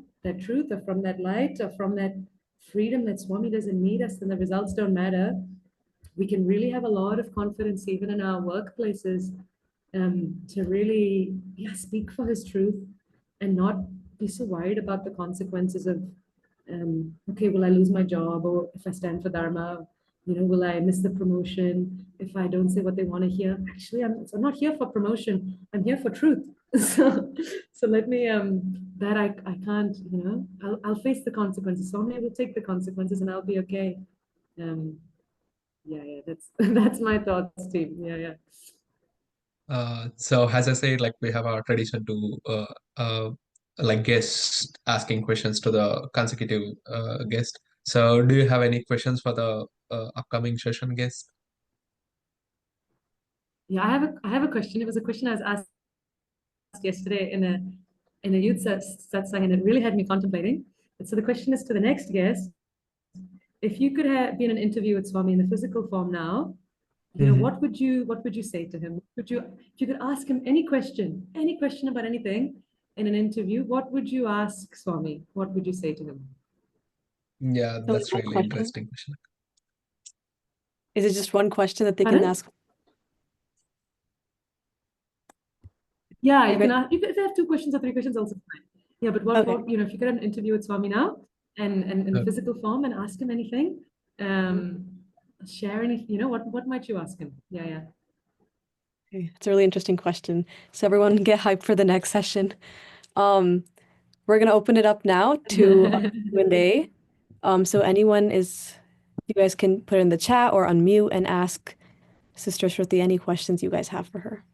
truth, or from that light, or from that freedom that Swami doesn't need us and the results don't matter, we can really have a lot of confidence even in our workplaces, to really, yeah, speak for his truth and not be so worried about the consequences of, okay, will I lose my job? Or if I stand for Dharma, you know, will I miss the promotion if I don't say what they want to hear? Actually, I'm not here for promotion. I'm here for truth. So let me, that I can't, you know, I'll face the consequences. Someone will take the consequences and I'll be okay. Yeah, that's that's my thoughts, team. Yeah. So as I said, like we have our tradition to like guest asking questions to the consecutive guest. So do you have any questions for the upcoming session guest? Yeah, I have a question. It was a question I was asked yesterday in a youth satsang, and it really had me contemplating. So the question is to the next guest: if you could be in an interview with Swami in the physical form now, you know, what would you say to him? If you could ask him any question about anything in an interview, what would you ask Swami? What would you say to him? Yeah, So that's one really question. interesting question. Is it just one question that they can Pardon? ask? Yeah, Are you you can guys ask, if they have 2 questions or 3 questions, also fine. Yeah, but okay? what, if you get an interview with Swami now and in Uh, physical form and ask him anything, share any, what might you ask him? Yeah, yeah. Okay, it's a really interesting question. So everyone get hyped for the next session. Um, we're gonna open it up now to Q&A. So you guys can put it in the chat or unmute and ask Sister Shruti any questions you guys have for her.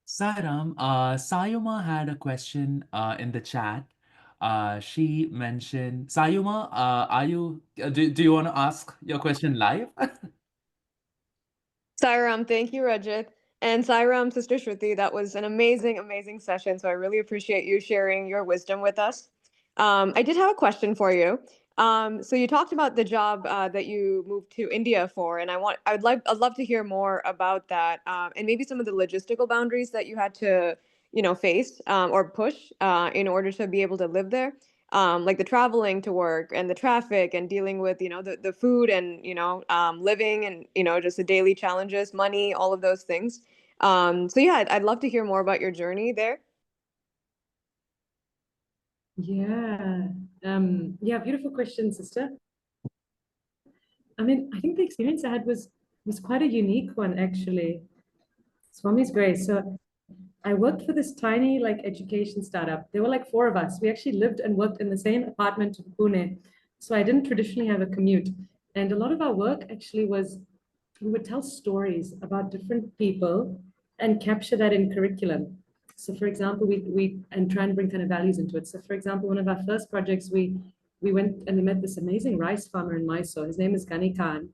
Sairam, Sayuma had a question in the chat. She mentioned, Sayuma, do you want to ask your question live? Sairam, thank you, Rajit. And Sairam, Sister Shruti, that was an amazing, amazing session. So I really appreciate you sharing your wisdom with us. I did have a question for you. So you talked about the job that you moved to India for, and I'd love to hear more about that, and maybe some of the logistical boundaries that you had to, face or push in order to be able to live there. Like the traveling to work and the traffic and dealing with, the food and, living and, just the daily challenges, money, all of those things. So yeah, I'd love to hear more about your journey there. Yeah. Yeah, beautiful question, sister. I mean, I think the experience I had was quite a unique one, actually. Swami's grace. So I worked for this tiny education startup. There were 4 of us. We actually lived and worked in the same apartment in Pune. So I didn't traditionally have a commute. And a lot of our work actually was we would tell stories about different people and capture that in curriculum. So for example, we and try and bring kind of values into it. So for example, one of our first projects, we went and we met this amazing rice farmer in Mysore. His name is Gani Khan.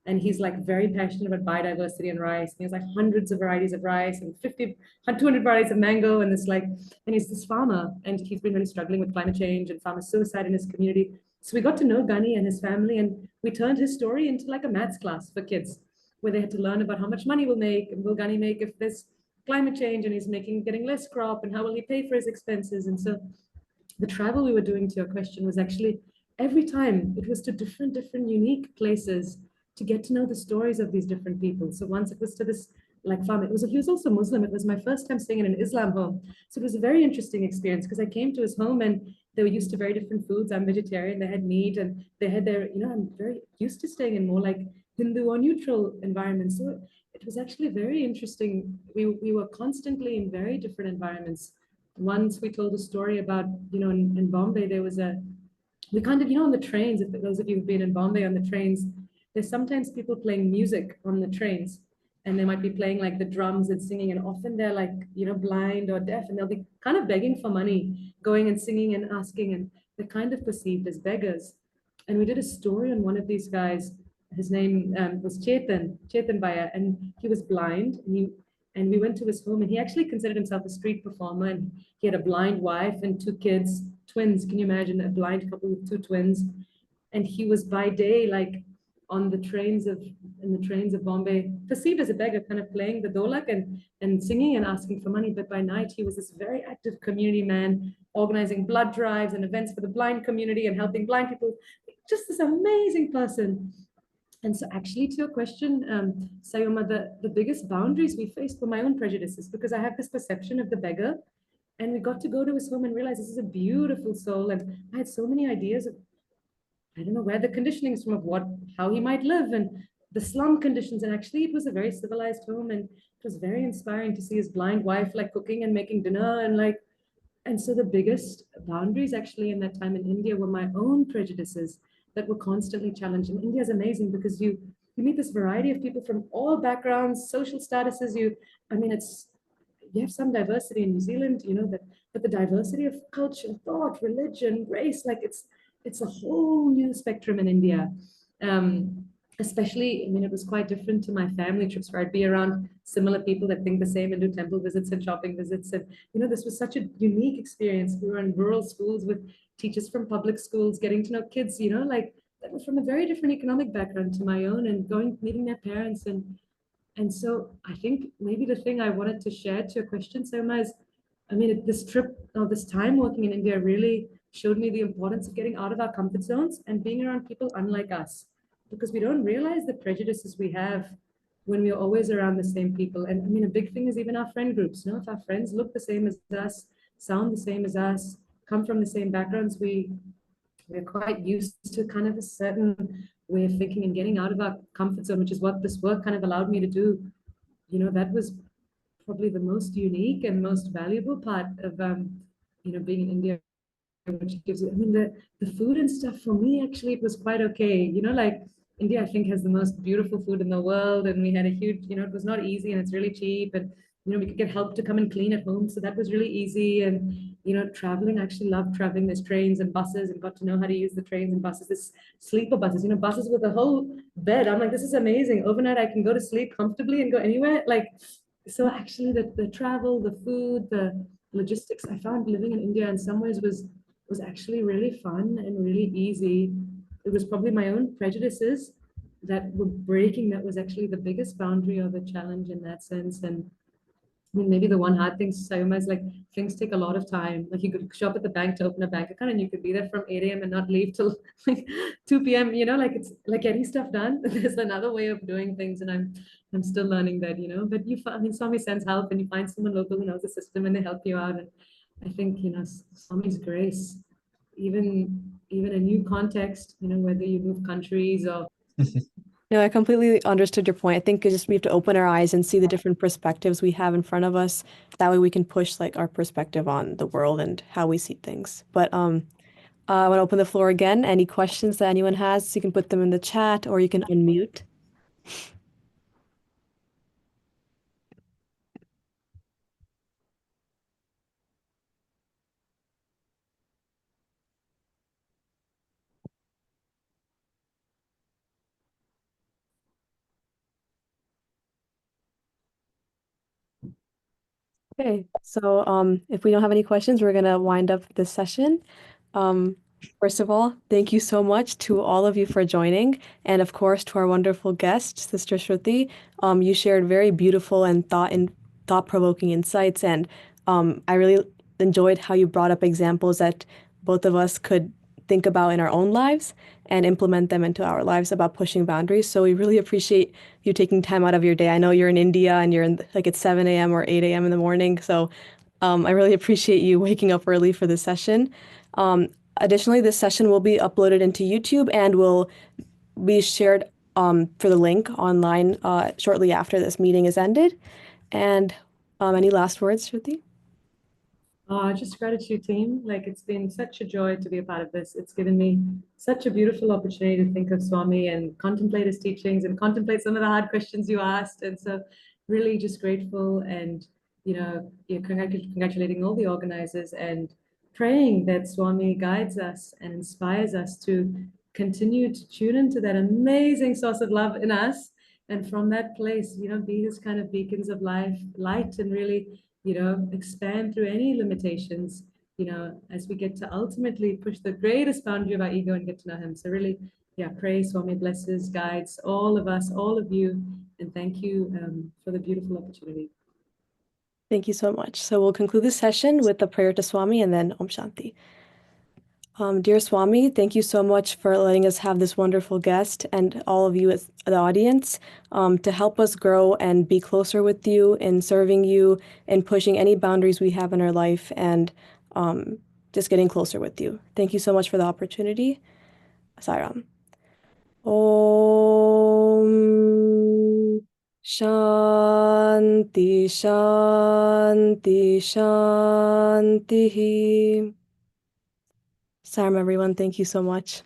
And he's very passionate about biodiversity and rice. And he has hundreds of varieties of rice and 200 varieties of mango. And and he's this farmer, and he's been really struggling with climate change and farmer suicide in his community. So we got to know Gani and his family, and we turned his story into a maths class for kids, where they had to learn about how much money will Gani make if there's climate change and he's getting less crop, and how will he pay for his expenses. And so the travel we were doing, to your question, was actually every time it was to different unique places to get to know the stories of these different people. So once it was to this farm. He was also Muslim. It was my first time staying in an Islam home. So it was a very interesting experience because I came to his home and they were used to very different foods. I'm vegetarian. They had meat and they had their, I'm very used to staying in more Hindu or neutral environments. So it was actually very interesting. We were constantly in very different environments. Once we told a story about, in Bombay, there was we kind of, on the trains, if those of you who've been in Bombay on the trains, there's sometimes people playing music on the trains, and they might be playing the drums and singing, and often they're blind or deaf, and they'll be kind of begging for money, going and singing and asking, and they're kind of perceived as beggars. And we did a story on one of these guys. His name was Chetan Bhaiya, and he was blind. And we went to his home, and he actually considered himself a street performer, and he had a blind wife and 2 kids, twins. Can you imagine a blind couple with 2 twins? And he was by day on the trains of Bombay, perceived as a beggar, kind of playing the dholak and singing and asking for money. But by night, he was this very active community man, organizing blood drives and events for the blind community and helping blind people. Just this amazing person. And so actually, to your question, Sayoma, the biggest boundaries we faced were my own prejudices, because I have this perception of the beggar. And we got to go to his home and realize this is a beautiful soul. And I had so many ideas of, I don't know where the conditioning is from, of how he might live and the slum conditions. And actually, it was a very civilized home, and it was very inspiring to see his blind wife cooking and making dinner and so the biggest boundaries actually in that time in India were my own prejudices that were constantly challenged. And India is amazing because you meet this variety of people from all backgrounds, social statuses. You have some diversity in New Zealand, but the diversity of culture, thought, religion, race, it's a whole new spectrum in India. especially, I mean, it was quite different to my family trips where I'd be around similar people that think the same and do temple visits and shopping visits. And, this was such a unique experience. We were in rural schools with teachers from public schools, getting to know kids, like that were from a very different economic background to my own, and going, meeting their parents. And so I think maybe the thing I wanted to share to your question, Soma, is, I mean, this trip or this time working in India really showed me the importance of getting out of our comfort zones and being around people unlike us, because we don't realize the prejudices we have when we're always around the same people. And I mean, a big thing is even our friend groups. If our friends look the same as us, sound the same as us, come from the same backgrounds, we're quite used to kind of a certain way of thinking, and getting out of our comfort zone, which is what this work kind of allowed me to do. That was probably the most unique and most valuable part of being in India, which gives you, I mean, the food and stuff for me, actually, it was quite okay. Like India, I think, has the most beautiful food in the world. And we had a huge, it was not easy, and it's really cheap. And, we could get help to come and clean at home. So that was really easy. And, traveling, I actually loved traveling. There's trains and buses, and got to know how to use the trains and buses, this sleeper buses, buses with a whole bed. I'm like, this is amazing. Overnight, I can go to sleep comfortably and go anywhere. Like, so actually the travel, the food, the logistics, I found living in India in some ways was actually really fun and really easy. It was probably my own prejudices that were breaking. That was actually the biggest boundary or the challenge in that sense. And I mean, maybe the one hard thing, Sayoma, is like things take a lot of time. Like you could shop at the bank to open a bank account, and you could be there from 8 a.m. and not leave till like 2 p.m. Like it's like getting stuff done. There's another way of doing things, and I'm still learning that. But I mean, Swami sends help, and you find someone local who knows the system, and they help you out. And I think Swami's grace, even a new context, whether you move countries or No, I completely understood your point. I think it's just we have to open our eyes and see the different perspectives we have in front of us. That way we can push like our perspective on the world and how we see things. But I want to open the floor again. Any questions that anyone has, you can put them in the chat or you can unmute. Okay, so if we don't have any questions, we're gonna wind up this session. Um, First of all, thank you so much to all of you for joining, and of course to our wonderful guest, Sister Shruti. You shared very beautiful and thought-provoking insights, and I really enjoyed how you brought up examples that both of us could think about in our own lives and implement them into our lives about pushing boundaries. So we really appreciate you taking time out of your day. I know you're in India and you're in like it's 7 a.m. or 8 a.m. in the morning. So I really appreciate you waking up early for this session. Additionally, this session will be uploaded into YouTube and will be shared for the link online shortly after this meeting is ended. And any last words, Shruti? Just gratitude, team. Like it's been such a joy to be a part of this. It's given me such a beautiful opportunity to think of Swami and contemplate his teachings and contemplate some of the hard questions you asked. And so really just grateful, and, congratulating all the organizers and praying that Swami guides us and inspires us to continue to tune into that amazing source of love in us. And from that place, be his kind of beacons of light, and really expand through any limitations, as we get to ultimately push the greatest boundary of our ego and get to know him. So really, yeah, pray Swami blesses, guides all of us, all of you, and thank you for the beautiful opportunity. Thank you so much. So we'll conclude this session with a prayer to Swami and then Om Shanti. Dear Swami, thank you so much for letting us have this wonderful guest and all of you as the audience to help us grow and be closer with you in serving you and pushing any boundaries we have in our life and just getting closer with you. Thank you so much for the opportunity. Sairam. Om Shanti Shanti Shanti. Saram, everyone. Thank you so much.